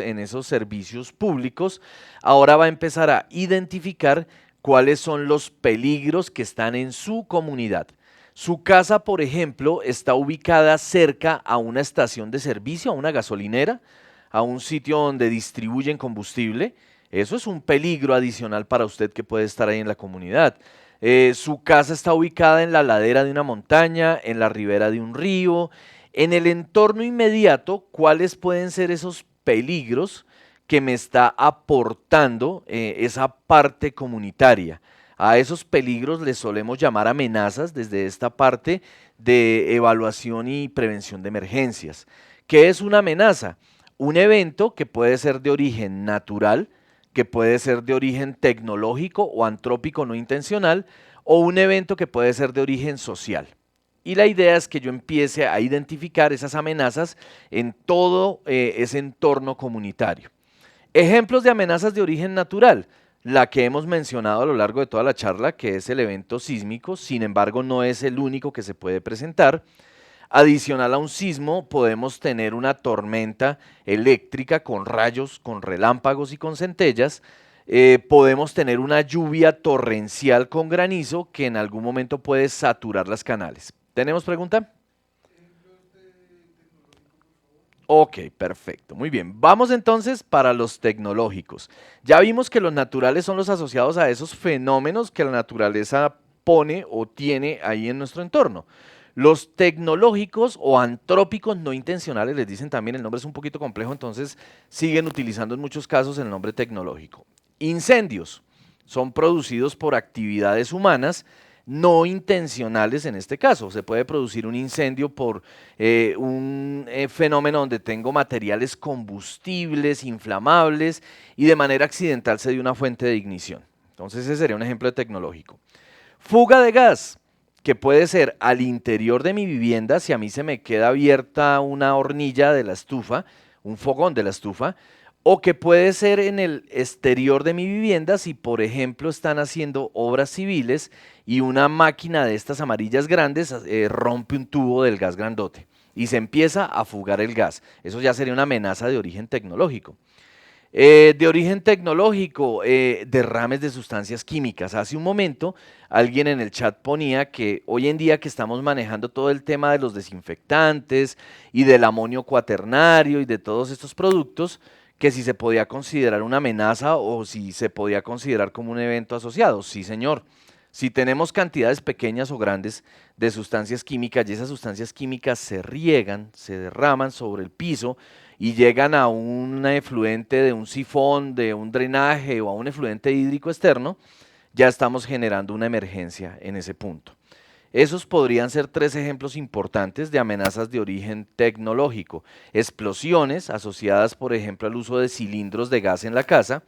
servicios públicos, ahora va a empezar a identificar cuáles son los peligros que están en su comunidad. Su casa, por ejemplo, está ubicada cerca a una estación de servicio, a una gasolinera, a un sitio donde distribuyen combustible. Eso es un peligro adicional para usted que puede estar ahí en la comunidad. Su casa está ubicada en la ladera de una montaña, en la ribera de un río. En el entorno inmediato, ¿cuáles pueden ser esos peligros que me está aportando esa parte comunitaria? A esos peligros les solemos llamar amenazas desde esta parte de evaluación y prevención de emergencias. ¿Qué es una amenaza? Un evento que puede ser de origen natural, que puede ser de origen tecnológico o antrópico no intencional, o un evento que puede ser de origen social. Y la idea es que yo empiece a identificar esas amenazas en todo ese entorno comunitario. Ejemplos de amenazas de origen natural, la que hemos mencionado a lo largo de toda la charla, que es el evento sísmico, sin embargo no es el único que se puede presentar. Adicional a un sismo, podemos tener una tormenta eléctrica con rayos, con relámpagos y con centellas. Podemos tener una lluvia torrencial con granizo que en algún momento puede saturar las canales. ¿Tenemos pregunta? Ok, perfecto, muy bien. Vamos entonces para los tecnológicos. Ya vimos que los naturales son los asociados a esos fenómenos que la naturaleza pone o tiene ahí en nuestro entorno. Los tecnológicos o antrópicos no intencionales, les dicen también, el nombre es un poquito complejo, entonces siguen utilizando en muchos casos el nombre tecnológico. Incendios son producidos por actividades humanas no intencionales en este caso. Se puede producir un incendio por un fenómeno donde tengo materiales combustibles, inflamables, y de manera accidental se dio una fuente de ignición. Entonces ese sería un ejemplo de tecnológico. Fuga de gas, que puede ser al interior de mi vivienda, si a mí se me queda abierta una hornilla de la estufa, un fogón de la estufa, o que puede ser en el exterior de mi vivienda si, por ejemplo, están haciendo obras civiles y una máquina de estas amarillas grandes rompe un tubo del gas grandote y se empieza a fugar el gas. Eso ya sería una amenaza de origen tecnológico. De origen tecnológico, derrames de sustancias químicas. Hace un momento alguien en el chat ponía que hoy en día que estamos manejando todo el tema de los desinfectantes y del amonio cuaternario y de todos estos productos, que si se podía considerar una amenaza o si se podía considerar como un evento asociado. Sí, señor. Si tenemos cantidades pequeñas o grandes de sustancias químicas y esas sustancias químicas se riegan, se derraman sobre el piso y llegan a un efluente de un sifón, de un drenaje o a un efluente hídrico externo, ya estamos generando una emergencia en ese punto. Esos podrían ser tres ejemplos importantes de amenazas de origen tecnológico. Explosiones asociadas, por ejemplo, al uso de cilindros de gas en la casa,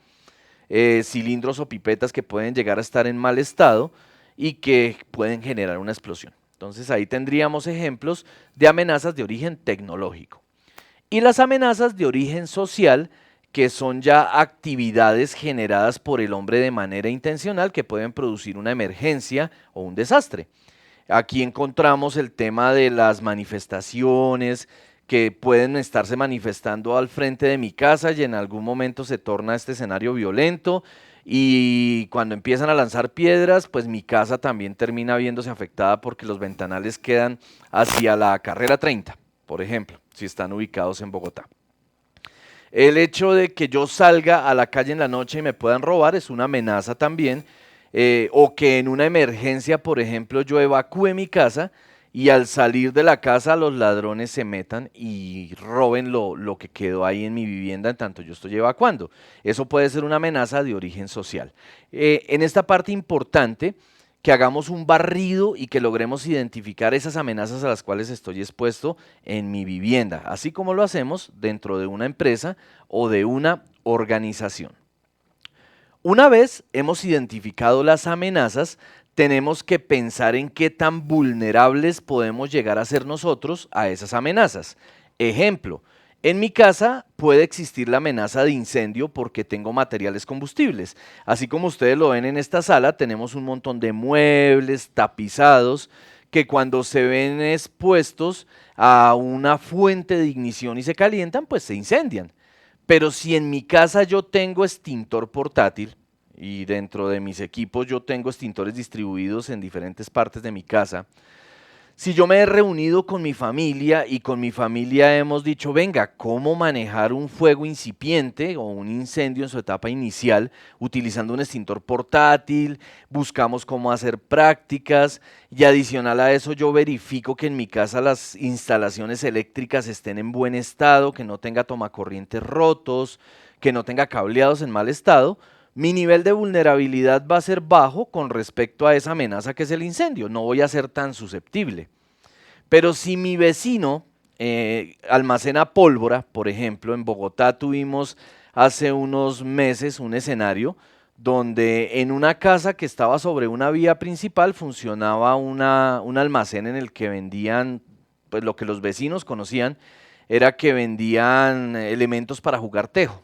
cilindros o pipetas que pueden llegar a estar en mal estado y que pueden generar una explosión. Entonces ahí tendríamos ejemplos de amenazas de origen tecnológico. Y las amenazas de origen social, que son ya actividades generadas por el hombre de manera intencional que pueden producir una emergencia o un desastre. Aquí encontramos el tema de las manifestaciones que pueden estarse manifestando al frente de mi casa y en algún momento se torna este escenario violento y cuando empiezan a lanzar piedras, pues mi casa también termina viéndose afectada porque los ventanales quedan hacia la carrera 30, por ejemplo, si están ubicados en Bogotá. El hecho de que yo salga a la calle en la noche y me puedan robar es una amenaza también, o que en una emergencia, por ejemplo, yo evacúe mi casa y al salir de la casa los ladrones se metan y roben lo que quedó ahí en mi vivienda en tanto yo estoy evacuando. Eso puede ser una amenaza de origen social. En esta parte importante, que hagamos un barrido y que logremos identificar esas amenazas a las cuales estoy expuesto en mi vivienda, así como lo hacemos dentro de una empresa o de una organización. Una vez hemos identificado las amenazas, tenemos que pensar en qué tan vulnerables podemos llegar a ser nosotros a esas amenazas. Ejemplo, en mi casa puede existir la amenaza de incendio porque tengo materiales combustibles. Así como ustedes lo ven en esta sala, tenemos un montón de muebles tapizados que cuando se ven expuestos a una fuente de ignición y se calientan, pues se incendian. Pero si en mi casa yo tengo extintor portátil y dentro de mis equipos yo tengo extintores distribuidos en diferentes partes de mi casa, si yo me he reunido con mi familia y con mi familia hemos dicho, venga, ¿cómo manejar un fuego incipiente o un incendio en su etapa inicial utilizando un extintor portátil? Buscamos cómo hacer prácticas y adicional a eso yo verifico que en mi casa las instalaciones eléctricas estén en buen estado, que no tenga tomacorrientes rotos, que no tenga cableados en mal estado. Mi nivel de vulnerabilidad va a ser bajo con respecto a esa amenaza que es el incendio. No voy a ser tan susceptible. Pero si mi vecino almacena pólvora, por ejemplo, en Bogotá tuvimos hace unos meses un escenario donde en una casa que estaba sobre una vía principal funcionaba un almacén en el que vendían, pues lo que los vecinos conocían era que vendían elementos para jugar tejo.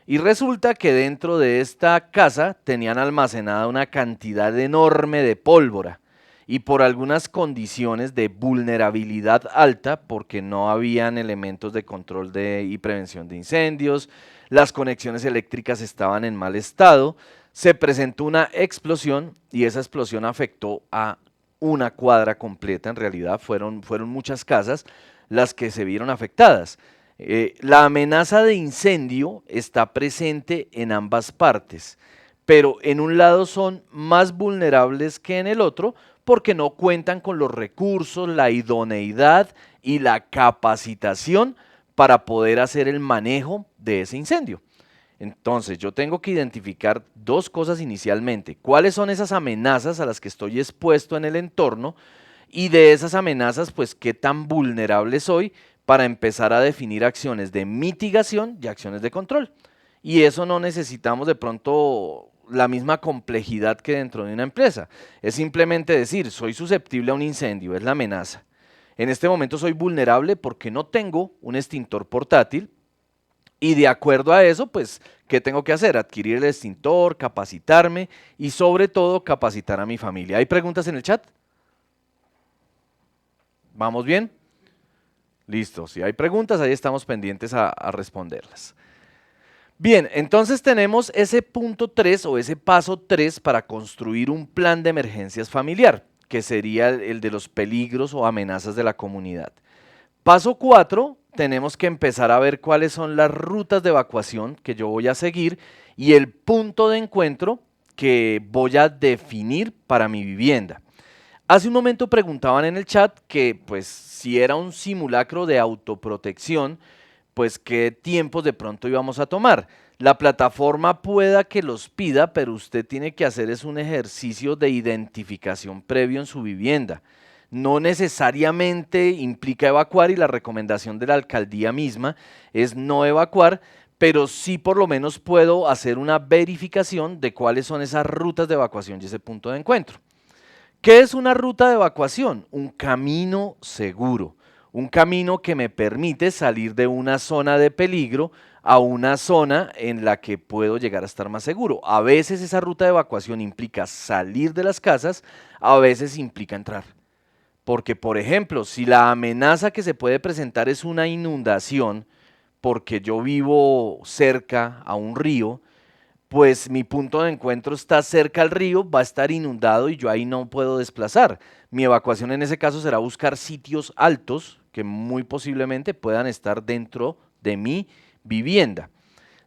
Y resulta que dentro de esta casa tenían almacenada una cantidad enorme de pólvora y por algunas condiciones de vulnerabilidad alta, porque no habían elementos de control y prevención de incendios, las conexiones eléctricas estaban en mal estado, se presentó una explosión y esa explosión afectó a una cuadra completa, en realidad fueron muchas casas las que se vieron afectadas. La amenaza de incendio está presente en ambas partes, pero en un lado son más vulnerables que en el otro porque no cuentan con los recursos, la idoneidad y la capacitación para poder hacer el manejo de ese incendio. Entonces, yo tengo que identificar dos cosas inicialmente. ¿Cuáles son esas amenazas a las que estoy expuesto en el entorno? Y de esas amenazas, pues, ¿qué tan vulnerable soy para empezar a definir acciones de mitigación y acciones de control? Y eso no necesitamos de pronto la misma complejidad que dentro de una empresa. Es simplemente decir, soy susceptible a un incendio, es la amenaza. En este momento soy vulnerable porque no tengo un extintor portátil y de acuerdo a eso, pues, ¿qué tengo que hacer? Adquirir el extintor, capacitarme y sobre todo capacitar a mi familia. ¿Hay preguntas en el chat? ¿Vamos bien? Listo, si hay preguntas, ahí estamos pendientes a responderlas. Bien, entonces tenemos ese punto 3 o ese paso 3 para construir un plan de emergencias familiar, que sería el de los peligros o amenazas de la comunidad. Paso 4, tenemos que empezar a ver cuáles son las rutas de evacuación que yo voy a seguir y el punto de encuentro que voy a definir para mi vivienda. Hace un momento preguntaban en el chat que pues si era un simulacro de autoprotección, pues qué tiempos de pronto íbamos a tomar. La plataforma pueda que los pida, pero usted tiene que hacer es un ejercicio de identificación previo en su vivienda. No necesariamente implica evacuar y la recomendación de la alcaldía misma es no evacuar, pero sí por lo menos puedo hacer una verificación de cuáles son esas rutas de evacuación y ese punto de encuentro. ¿Qué es una ruta de evacuación? Un camino seguro, un camino que me permite salir de una zona de peligro a una zona en la que puedo llegar a estar más seguro. A veces esa ruta de evacuación implica salir de las casas, a veces implica entrar. Porque, por ejemplo, si la amenaza que se puede presentar es una inundación, porque yo vivo cerca a un río, pues mi punto de encuentro está cerca al río, va a estar inundado y yo ahí no puedo desplazar. Mi evacuación en ese caso será buscar sitios altos que muy posiblemente puedan estar dentro de mi vivienda.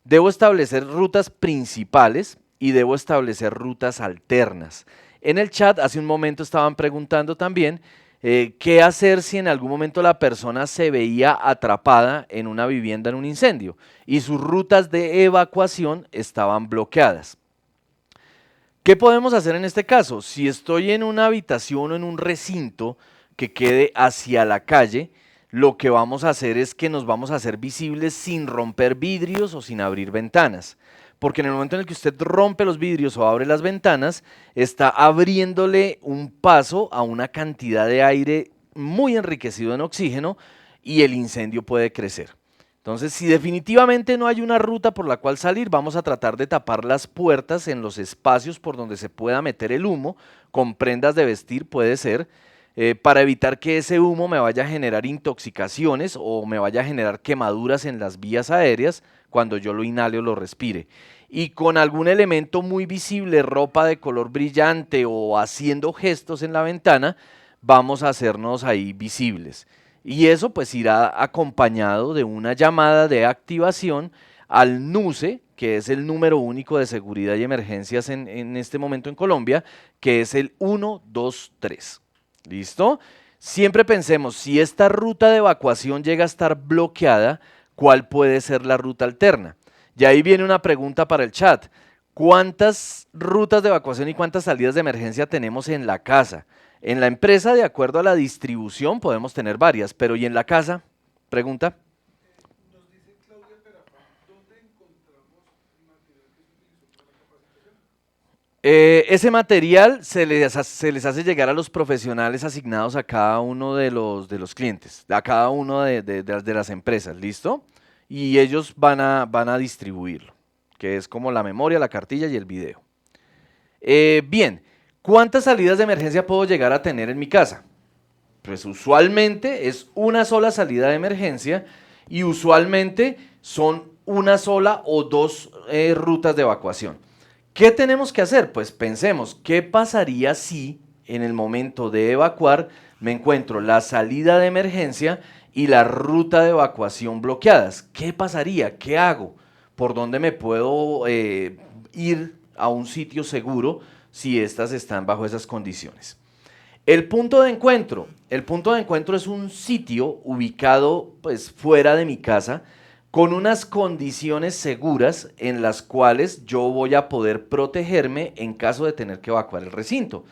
Debo establecer rutas principales y debo establecer rutas alternas. En el chat hace un momento estaban preguntando también qué hacer si en algún momento la persona se veía atrapada en una vivienda en un incendio y sus rutas de evacuación estaban bloqueadas. ¿Qué podemos hacer en este caso? Si estoy en una habitación o en un recinto que quede hacia la calle, lo que vamos a hacer es que nos vamos a hacer visibles sin romper vidrios o sin abrir ventanas. Porque en el momento en el que usted rompe los vidrios o abre las ventanas, está abriéndole un paso a una cantidad de aire muy enriquecido en oxígeno y el incendio puede crecer. Entonces, si definitivamente no hay una ruta por la cual salir, vamos a tratar de tapar las puertas en los espacios por donde se pueda meter el humo, con prendas de vestir puede ser, para evitar que ese humo me vaya a generar intoxicaciones o me vaya a generar quemaduras en las vías aéreas cuando yo lo inhale o lo respire. Y con algún elemento muy visible, ropa de color brillante o haciendo gestos en la ventana, vamos a hacernos ahí visibles. Y eso pues irá acompañado de una llamada de activación al NUCE, que es el número único de seguridad y emergencias en este momento en Colombia, que es el 123. ¿Listo? Siempre pensemos, si esta ruta de evacuación llega a estar bloqueada, ¿cuál puede ser la ruta alterna? Y ahí viene una pregunta para el chat. ¿Cuántas rutas de evacuación y cuántas salidas de emergencia tenemos en la casa? En la empresa, de acuerdo a la distribución, podemos tener varias, pero ¿y en la casa? Pregunta. Nos dice Claudia Perapá, ¿dónde encontramos el material que se utilizó para la capacitación? Ese material se les hace llegar a los profesionales asignados a cada uno de los clientes, a cada uno de las empresas, ¿listo? Y ellos van a distribuirlo, que es como la memoria, la cartilla y el video. Bien, ¿cuántas salidas de emergencia puedo llegar a tener en mi casa? Pues usualmente es una sola salida de emergencia y usualmente son una sola o dos rutas de evacuación. ¿Qué tenemos que hacer? Pues pensemos, ¿qué pasaría si en el momento de evacuar me encuentro la salida de emergencia y la ruta de evacuación bloqueadas? ¿Qué pasaría? ¿Qué hago? ¿Por dónde me puedo ir a un sitio seguro si estas están bajo esas condiciones? El punto de encuentro es un sitio ubicado pues fuera de mi casa con unas condiciones seguras en las cuales yo voy a poder protegerme en caso de tener que evacuar el recinto.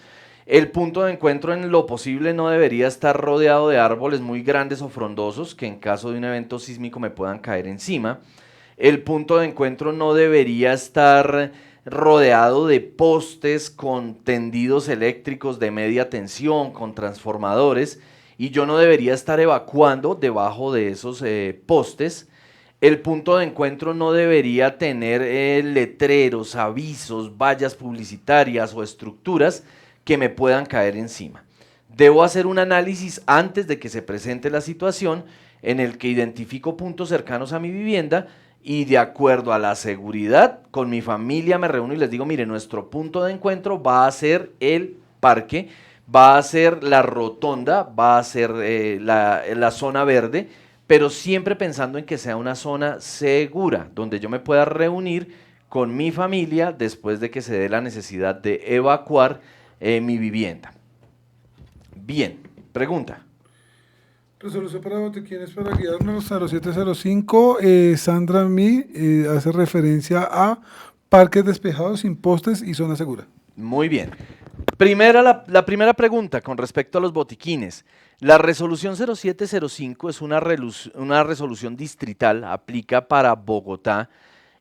El punto de encuentro en lo posible no debería estar rodeado de árboles muy grandes o frondosos que en caso de un evento sísmico me puedan caer encima. El punto de encuentro no debería estar rodeado de postes con tendidos eléctricos de media tensión, con transformadores, y yo no debería estar evacuando debajo de esos postes. El punto de encuentro no debería tener letreros, avisos, vallas publicitarias o estructuras que me puedan caer encima. Debo hacer un análisis antes de que se presente la situación en el que identifico puntos cercanos a mi vivienda y de acuerdo a la seguridad, con mi familia me reúno y les digo, mire, nuestro punto de encuentro va a ser el parque, va a ser la rotonda, va a ser la zona verde, pero siempre pensando en que sea una zona segura, donde yo me pueda reunir con mi familia después de que se dé la necesidad de evacuar mi vivienda. Bien, pregunta. Resolución para botiquines para guiarnos 0705. Sandra Mi hace referencia a parques despejados sin postes y zona segura. Muy bien. La primera pregunta con respecto a los botiquines. La resolución 0705 es una resolución distrital, aplica para Bogotá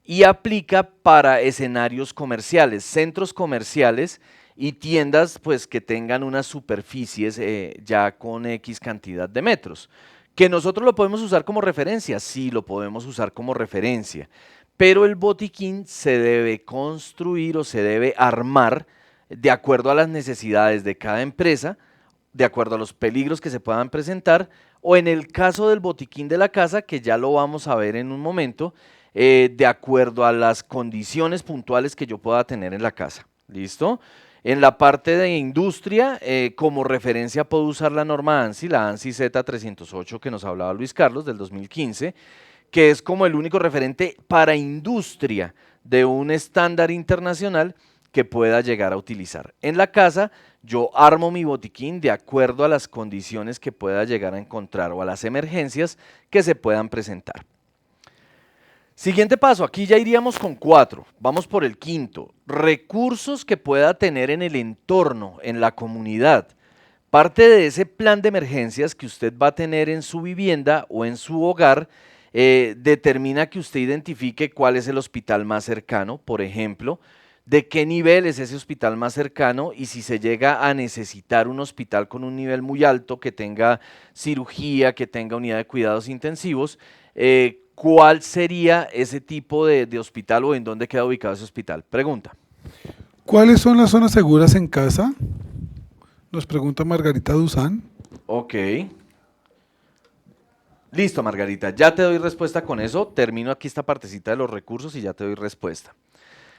y aplica para escenarios comerciales, centros comerciales y tiendas pues que tengan unas superficies ya con X cantidad de metros. Que nosotros lo podemos usar como referencia, sí lo podemos usar como referencia, pero el botiquín se debe construir o se debe armar de acuerdo a las necesidades de cada empresa, de acuerdo a los peligros que se puedan presentar, o en el caso del botiquín de la casa, que ya lo vamos a ver en un momento, de acuerdo a las condiciones puntuales que yo pueda tener en la casa. ¿Listo? En la parte de industria, como referencia puedo usar la norma ANSI, la ANSI Z308 que nos hablaba Luis Carlos del 2015, que es como el único referente para industria de un estándar internacional que pueda llegar a utilizar. En la casa yo armo mi botiquín de acuerdo a las condiciones que pueda llegar a encontrar o a las emergencias que se puedan presentar. Siguiente paso, aquí ya iríamos con 4, vamos por el quinto, recursos que pueda tener en el entorno, en la comunidad. Parte de ese plan de emergencias que usted va a tener en su vivienda o en su hogar determina que usted identifique cuál es el hospital más cercano, por ejemplo, de qué nivel es ese hospital más cercano y si se llega a necesitar un hospital con un nivel muy alto, que tenga cirugía, que tenga unidad de cuidados intensivos, ¿cuál sería ese tipo de hospital o en dónde queda ubicado ese hospital? Pregunta. ¿Cuáles son las zonas seguras en casa? Nos pregunta Margarita Duzán. Ok. Listo, Margarita, ya te doy respuesta con eso. Termino aquí esta partecita de los recursos y ya te doy respuesta.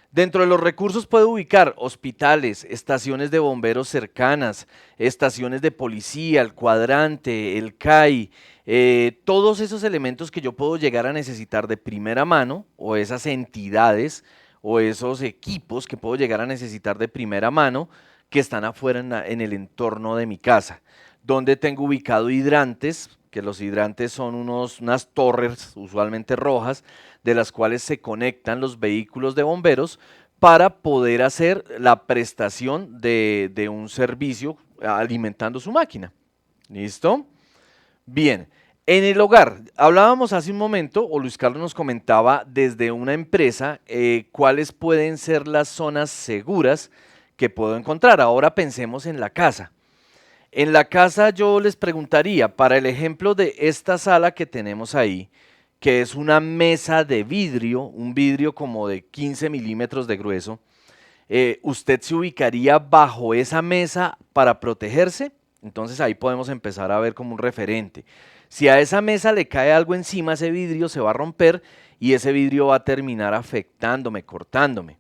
Dentro de los recursos puedo ubicar hospitales, estaciones de bomberos cercanas, estaciones de policía, el cuadrante, el CAI, todos esos elementos que yo puedo llegar a necesitar de primera mano, o esas entidades o esos equipos que puedo llegar a necesitar de primera mano que están afuera en el entorno de mi casa, donde tengo ubicado hidrantes, que los hidrantes son unas torres usualmente rojas, de las cuales se conectan los vehículos de bomberos para poder hacer la prestación de un servicio alimentando su máquina. ¿Listo? Bien, en el hogar, hablábamos hace un momento, o Luis Carlos nos comentaba desde una empresa, cuáles pueden ser las zonas seguras que puedo encontrar. Ahora pensemos en la casa. En la casa yo les preguntaría, para el ejemplo de esta sala que tenemos ahí, que es una mesa de vidrio, un vidrio como de 15 milímetros de grueso, ¿usted se ubicaría bajo esa mesa para protegerse? Entonces ahí podemos empezar a ver como un referente. Si a esa mesa le cae algo encima, ese vidrio se va a romper y ese vidrio va a terminar afectándome, cortándome.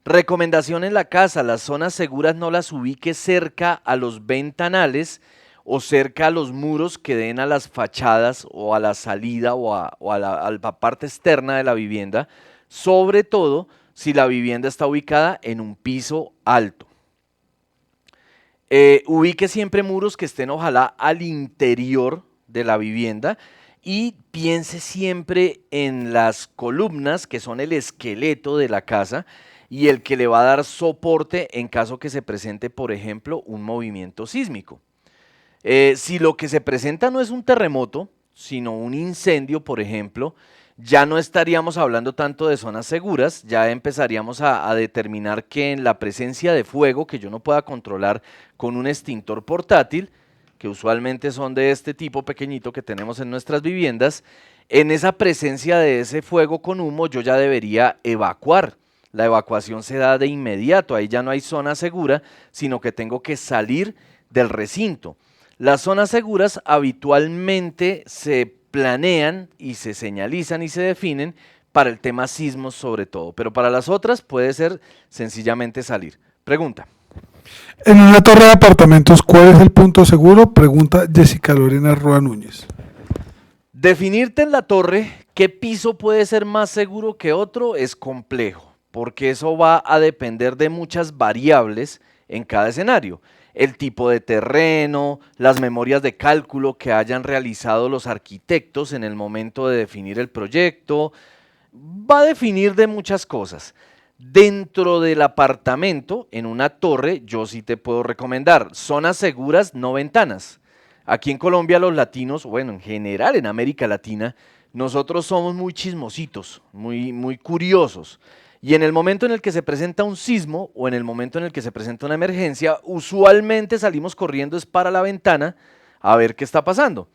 Recomendación en la casa, las zonas seguras no las ubique cerca a los ventanales o cerca a los muros que den a las fachadas o a la salida a la parte externa de la vivienda, sobre todo si la vivienda está ubicada en un piso alto. Ubique siempre muros que estén ojalá al interior de la vivienda y piense siempre en las columnas que son el esqueleto de la casa y el que le va a dar soporte en caso que se presente, por ejemplo, un movimiento sísmico. Si lo que se presenta no es un terremoto, sino un incendio, por ejemplo, ya no estaríamos hablando tanto de zonas seguras, ya empezaríamos a determinar que en la presencia de fuego, que yo no pueda controlar con un extintor portátil, que usualmente son de este tipo pequeñito que tenemos en nuestras viviendas, en esa presencia de ese fuego con humo yo ya debería evacuar. La evacuación se da de inmediato, ahí ya no hay zona segura, sino que tengo que salir del recinto. Las zonas seguras habitualmente se planean y se señalizan y se definen para el tema sismos sobre todo, pero para las otras puede ser sencillamente salir. Pregunta. En una torre de apartamentos, ¿cuál es el punto seguro? Pregunta Jessica Lorena Roa Núñez. Definirte en la torre qué piso puede ser más seguro que otro es complejo, porque eso va a depender de muchas variables en cada escenario. El tipo de terreno, las memorias de cálculo que hayan realizado los arquitectos en el momento de definir el proyecto, va a definir de muchas cosas. Dentro del apartamento, en una torre, yo sí te puedo recomendar zonas seguras, no ventanas. Aquí en Colombia los latinos, bueno, en general en América Latina, nosotros somos muy chismositos, muy curiosos. Y en el momento en el que se presenta un sismo o en el momento en el que se presenta una emergencia, usualmente salimos corriendo es para la ventana a ver qué está pasando.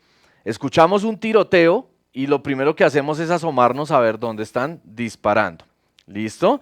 Escuchamos un tiroteo y lo primero que hacemos es asomarnos a ver dónde están disparando. ¿Listo?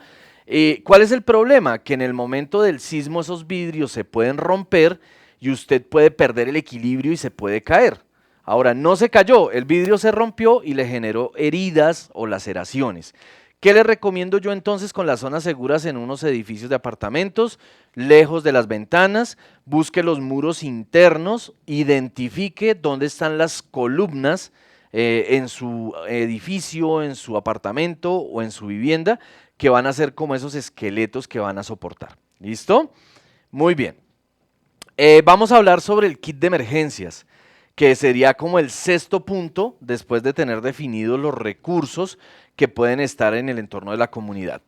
¿Cuál es el problema? Que en el momento del sismo esos vidrios se pueden romper y usted puede perder el equilibrio y se puede caer. Ahora, no se cayó, el vidrio se rompió y le generó heridas o laceraciones. ¿Qué le recomiendo yo entonces con las zonas seguras en unos edificios de apartamentos? Lejos de las ventanas, busque los muros internos, identifique dónde están las columnas en su edificio, en su apartamento o en su vivienda, que van a ser como esos esqueletos que van a soportar. ¿Listo? Muy bien. Vamos a hablar sobre el kit de emergencias, que sería como el sexto punto después de tener definidos los recursos que pueden estar en el entorno de la comunidad.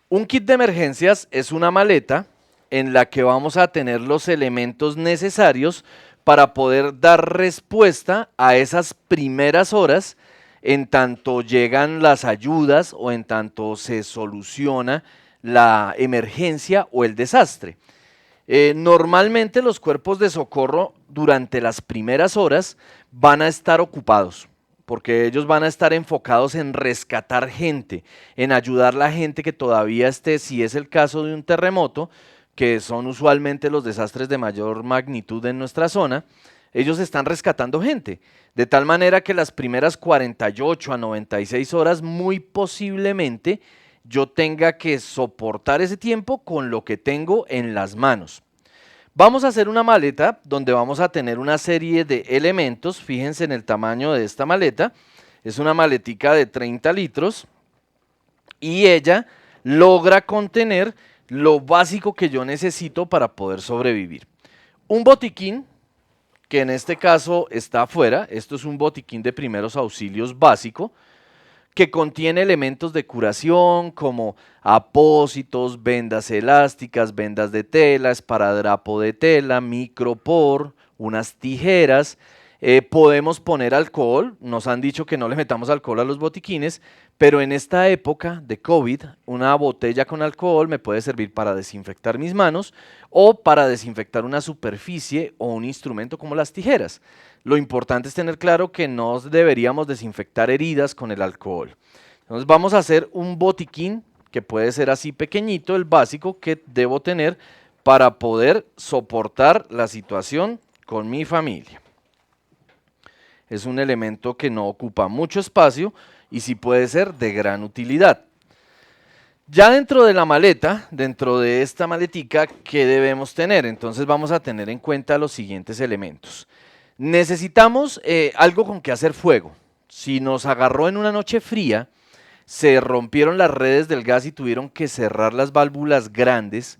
Un kit de emergencias es una maleta en la que vamos a tener los elementos necesarios para poder dar respuesta a esas primeras horas en tanto llegan las ayudas o en tanto se soluciona la emergencia o el desastre. Normalmente los cuerpos de socorro durante las primeras horas van a estar ocupados, porque ellos van a estar enfocados en rescatar gente, en ayudar a la gente que todavía esté, si es el caso de un terremoto, que son usualmente los desastres de mayor magnitud en nuestra zona. Ellos están rescatando gente, de tal manera que las primeras 48 a 96 horas muy posiblemente yo tenga que soportar ese tiempo con lo que tengo en las manos. Vamos a hacer una maleta donde vamos a tener una serie de elementos. Fíjense en el tamaño de esta maleta. Es una maletica de 30 litros y ella logra contener lo básico que yo necesito para poder sobrevivir. Un botiquín, que en este caso está afuera. Esto es un botiquín de primeros auxilios básico, que contiene elementos de curación como apósitos, vendas elásticas, vendas de tela, esparadrapo de tela, micropor, unas tijeras. Podemos poner alcohol, nos han dicho que no le metamos alcohol a los botiquines, pero en esta época de COVID, una botella con alcohol me puede servir para desinfectar mis manos o para desinfectar una superficie o un instrumento como las tijeras. Lo importante es tener claro que no deberíamos desinfectar heridas con el alcohol. Entonces vamos a hacer un botiquín que puede ser así pequeñito, el básico que debo tener para poder soportar la situación con mi familia. Es un elemento que no ocupa mucho espacio y sí puede ser de gran utilidad. Ya dentro de la maleta, dentro de esta maletica, ¿qué debemos tener? Entonces vamos a tener en cuenta los siguientes elementos. Necesitamos algo con que hacer fuego. Si nos agarró en una noche fría, se rompieron las redes del gas y tuvieron que cerrar las válvulas grandes,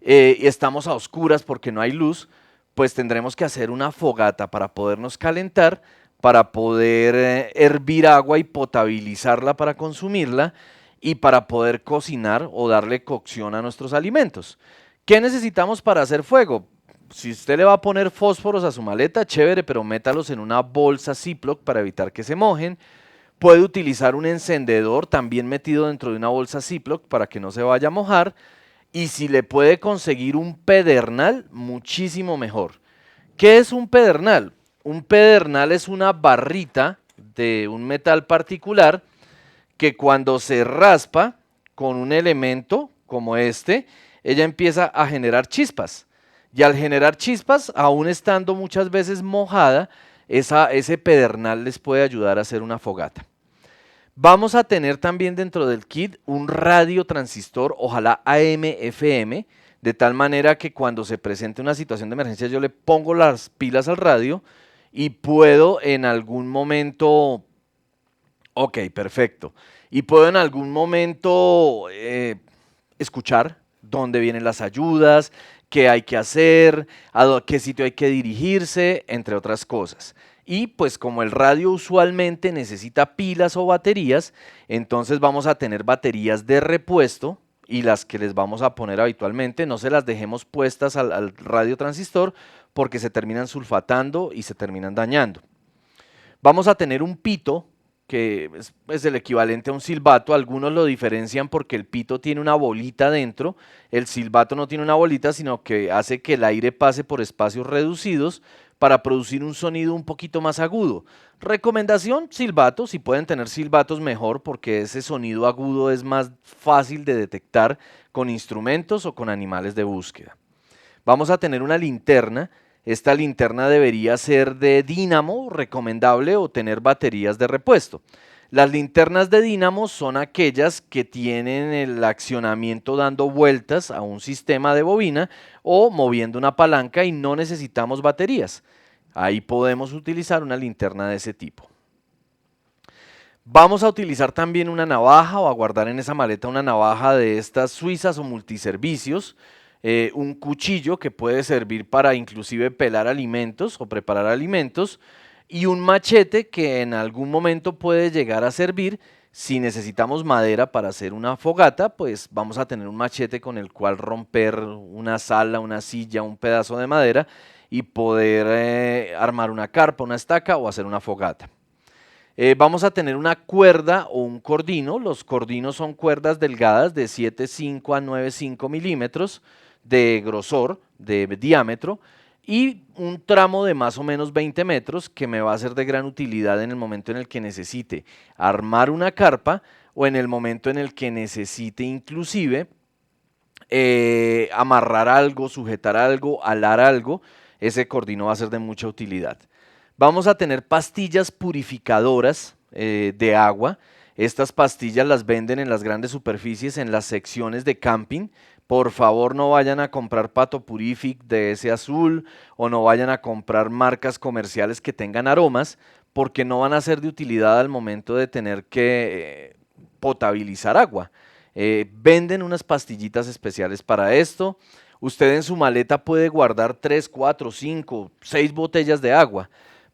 y estamos a oscuras porque no hay luz, pues tendremos que hacer una fogata para podernos calentar, para poder hervir agua y potabilizarla para consumirla y para poder cocinar o darle cocción a nuestros alimentos. ¿Qué necesitamos para hacer fuego? Si usted le va a poner fósforos a su maleta, chévere, pero métalos en una bolsa Ziploc para evitar que se mojen. Puede utilizar un encendedor también metido dentro de una bolsa Ziploc para que no se vaya a mojar. Y si le puede conseguir un pedernal, muchísimo mejor. ¿Qué es un pedernal? Un pedernal es una barrita de un metal particular que cuando se raspa con un elemento como este, ella empieza a generar chispas. Y al generar chispas, aún estando muchas veces mojada, ese pedernal les puede ayudar a hacer una fogata. Vamos a tener también dentro del kit un radio transistor, ojalá AM/FM, de tal manera que cuando se presente una situación de emergencia yo le pongo las pilas al radio y puedo en algún momento, ok, perfecto, y puedo en algún momento escuchar dónde vienen las ayudas, qué hay que hacer, a qué sitio hay que dirigirse, entre otras cosas. Y pues como el radio usualmente necesita pilas o baterías, entonces vamos a tener baterías de repuesto y las que les vamos a poner habitualmente, no se las dejemos puestas al radio transistor porque se terminan sulfatando y se terminan dañando. Vamos a tener un pito, que es el equivalente a un silbato. Algunos lo diferencian porque el pito tiene una bolita dentro, el silbato no tiene una bolita, sino que hace que el aire pase por espacios reducidos para producir un sonido un poquito más agudo. Recomendación, silbato. Si pueden tener silbatos mejor porque ese sonido agudo es más fácil de detectar con instrumentos o con animales de búsqueda. Vamos a tener una linterna. esta linterna debería ser de dínamo, recomendable, o tener baterías de repuesto. Las linternas de dínamo son aquellas que tienen el accionamiento dando vueltas a un sistema de bobina o moviendo una palanca y no necesitamos baterías. Ahí podemos utilizar una linterna de ese tipo. Vamos a utilizar también una navaja o a guardar en esa maleta una navaja de estas suizas o multiservicios, un cuchillo que puede servir para inclusive pelar alimentos o preparar alimentos, y un machete que en algún momento puede llegar a servir. Si necesitamos madera para hacer una fogata, pues vamos a tener un machete con el cual romper una sala, una silla, un pedazo de madera y poder armar una carpa, una estaca o hacer una fogata. Vamos a tener una cuerda o un cordino. Los cordinos son cuerdas delgadas de 7,5 a 9,5 milímetros de grosor, de diámetro, y un tramo de más o menos 20 metros que me va a ser de gran utilidad en el momento en el que necesite armar una carpa o en el momento en el que necesite inclusive amarrar algo, sujetar algo, alar algo. Ese cordino va a ser de mucha utilidad. Vamos a tener pastillas purificadoras de agua. Estas pastillas las venden en las grandes superficies, en las secciones de camping. Por favor, no vayan a comprar Pato Purific de ese azul o no vayan a comprar marcas comerciales que tengan aromas, porque no van a ser de utilidad al momento de tener que potabilizar agua. Venden unas pastillitas especiales para esto. Usted en su maleta puede guardar 3, 4, 5, 6 botellas de agua,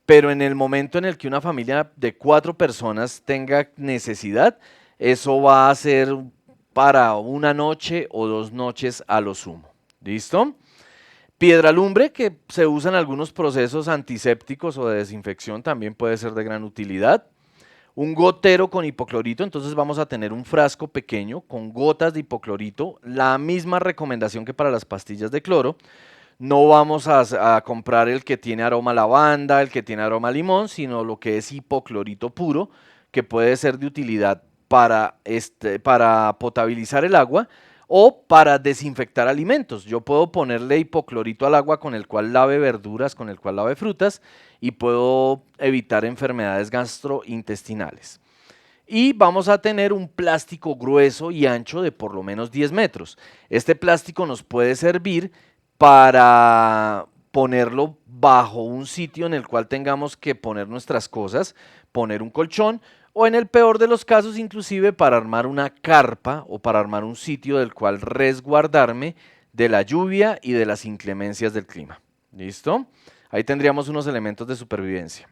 pero en el momento en el que una familia de 4 personas tenga necesidad, eso va a ser para una noche o 2 noches a lo sumo. ¿Listo? Piedra lumbre, que se usa en algunos procesos antisépticos o de desinfección, también puede ser de gran utilidad. Un gotero con hipoclorito, entonces vamos a tener un frasco pequeño con gotas de hipoclorito, la misma recomendación que para las pastillas de cloro. No vamos a comprar el que tiene aroma a lavanda, el que tiene aroma a limón, sino lo que es hipoclorito puro, que puede ser de utilidad para potabilizar el agua o para desinfectar alimentos. Yo puedo ponerle hipoclorito al agua con el cual lave verduras, con el cual lave frutas, y puedo evitar enfermedades gastrointestinales. Y vamos a tener un plástico grueso y ancho de por lo menos 10 metros. Este plástico nos puede servir para ponerlo bajo un sitio en el cual tengamos que poner nuestras cosas, poner un colchón, o en el peor de los casos inclusive para armar una carpa o para armar un sitio del cual resguardarme de la lluvia y de las inclemencias del clima. ¿Listo? Ahí tendríamos unos elementos de supervivencia.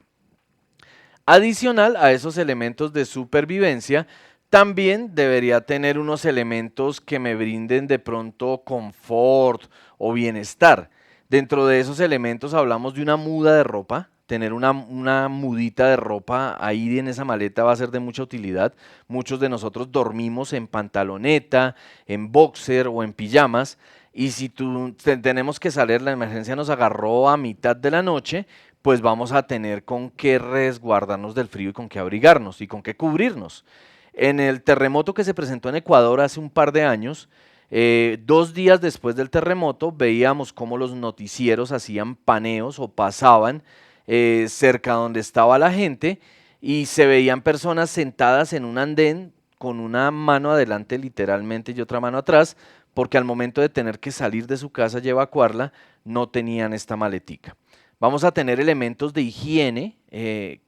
Adicional a esos elementos de supervivencia, también debería tener unos elementos que me brinden de pronto confort o bienestar. Dentro de esos elementos hablamos de una muda de ropa. Tener una mudita de ropa ahí en esa maleta va a ser de mucha utilidad. Muchos de nosotros dormimos en pantaloneta, en boxer o en pijamas, y si tenemos que salir, la emergencia nos agarró a mitad de la noche, pues vamos a tener con qué resguardarnos del frío y con qué abrigarnos y con qué cubrirnos. En el terremoto que se presentó en Ecuador hace un par de años, 2 días después del terremoto, veíamos cómo los noticieros hacían paneos o pasaban cerca donde estaba la gente, y se veían personas sentadas en un andén con una mano adelante literalmente y otra mano atrás, porque al momento de tener que salir de su casa y evacuarla, no tenían esta maletica. Vamos a tener elementos de higiene,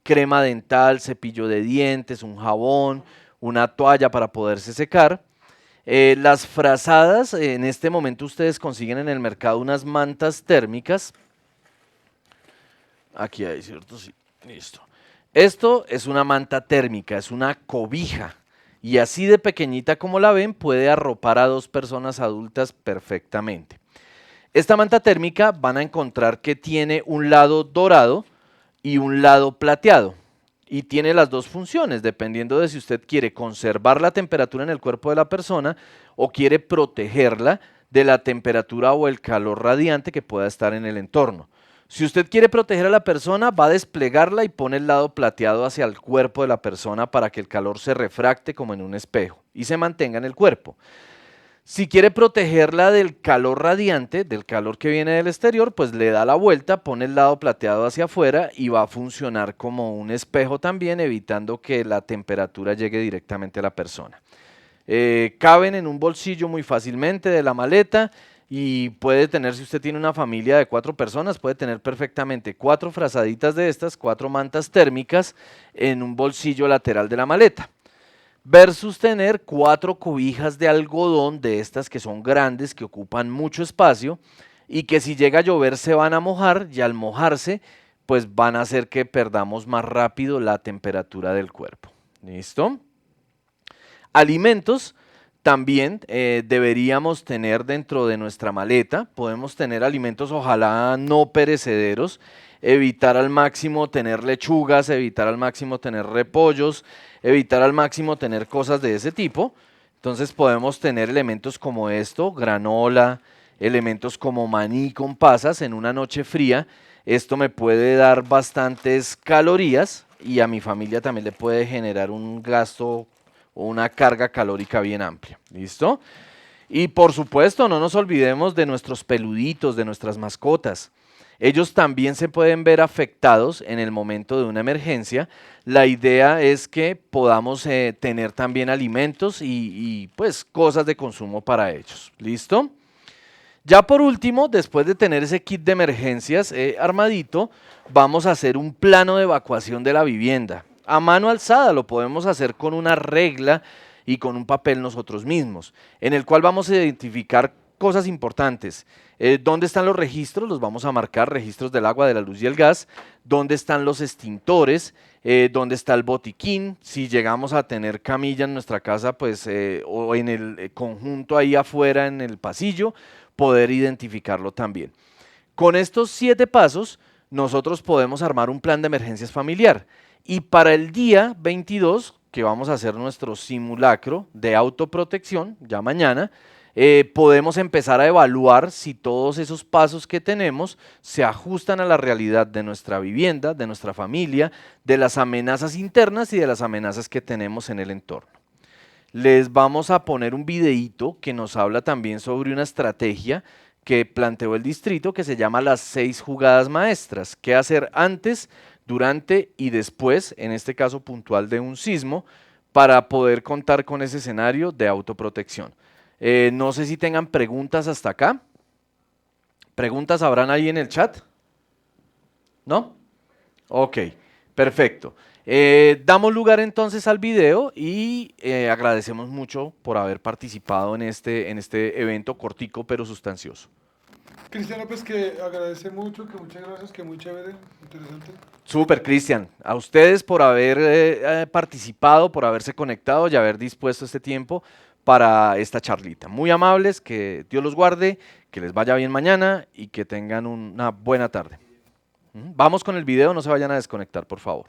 crema dental, cepillo de dientes, un jabón, una toalla para poderse secar. Las frazadas, en este momento ustedes consiguen en el mercado unas mantas térmicas. Aquí hay, ¿cierto? Sí, listo. Esto es una manta térmica, es una cobija. Y así de pequeñita como la ven, puede arropar a 2 personas adultas perfectamente. Esta manta térmica van a encontrar que tiene un lado dorado y un lado plateado. Y tiene las 2 funciones, dependiendo de si usted quiere conservar la temperatura en el cuerpo de la persona o quiere protegerla de la temperatura o el calor radiante que pueda estar en el entorno. Si usted quiere proteger a la persona, va a desplegarla y pone el lado plateado hacia el cuerpo de la persona para que el calor se refracte como en un espejo y se mantenga en el cuerpo. Si quiere protegerla del calor radiante, del calor que viene del exterior, pues le da la vuelta, pone el lado plateado hacia afuera y va a funcionar como un espejo también, evitando que la temperatura llegue directamente a la persona. Caben en un bolsillo muy fácilmente de la maleta y puede tener, si usted tiene una familia de 4 personas, puede tener perfectamente 4 frazaditas de estas, 4 mantas térmicas en un bolsillo lateral de la maleta. Versus tener 4 cobijas de algodón de estas que son grandes, que ocupan mucho espacio y que si llega a llover se van a mojar y al mojarse pues van a hacer que perdamos más rápido la temperatura del cuerpo. ¿Listo? Alimentos también deberíamos tener dentro de nuestra maleta. Podemos tener alimentos ojalá no perecederos, evitar al máximo tener lechugas, evitar al máximo tener repollos, evitar al máximo tener cosas de ese tipo. Entonces podemos tener elementos como esto, granola, elementos como maní con pasas en una noche fría. Esto me puede dar bastantes calorías y a mi familia también le puede generar un gasto o una carga calórica bien amplia. ¿Listo? Y por supuesto, no nos olvidemos de nuestros peluditos, de nuestras mascotas. Ellos también se pueden ver afectados en el momento de una emergencia. La idea es que podamos tener también alimentos y pues cosas de consumo para ellos. ¿Listo? Ya por último, después de tener ese kit de emergencias armadito, vamos a hacer un plano de evacuación de la vivienda. A mano alzada lo podemos hacer con una regla y con un papel nosotros mismos, en el cual vamos a identificar cosas importantes. ¿Dónde están los registros? Los vamos a marcar, registros del agua, de la luz y el gas. ¿Dónde están los extintores? ¿Dónde está el botiquín? Si llegamos a tener camilla en nuestra casa, pues, o en el conjunto ahí afuera en el pasillo, poder identificarlo también. Con estos 7 pasos, nosotros podemos armar un plan de emergencias familiar. Y para el día 22, que vamos a hacer nuestro simulacro de autoprotección, ya mañana, podemos empezar a evaluar si todos esos pasos que tenemos se ajustan a la realidad de nuestra vivienda, de nuestra familia, de las amenazas internas y de las amenazas que tenemos en el entorno. Les vamos a poner un videíto que nos habla también sobre una estrategia que planteó el distrito que se llama las 6 jugadas maestras. ¿Qué hacer antes, durante y después, en este caso puntual de un sismo, para poder contar con ese escenario de autoprotección? No sé si tengan preguntas hasta acá. ¿Preguntas habrán ahí en el chat? ¿No? Ok, perfecto. Damos lugar entonces al video y agradecemos mucho por haber participado en este evento cortico pero sustancioso. Cristiano, pues que agradece mucho, que muchas gracias, que muy chévere, interesante. Súper, Cristian. A ustedes por haber participado, por haberse conectado y haber dispuesto este tiempo para esta charlita. Muy amables, que Dios los guarde, que les vaya bien mañana y que tengan una buena tarde. Vamos con el video, no se vayan a desconectar, por favor.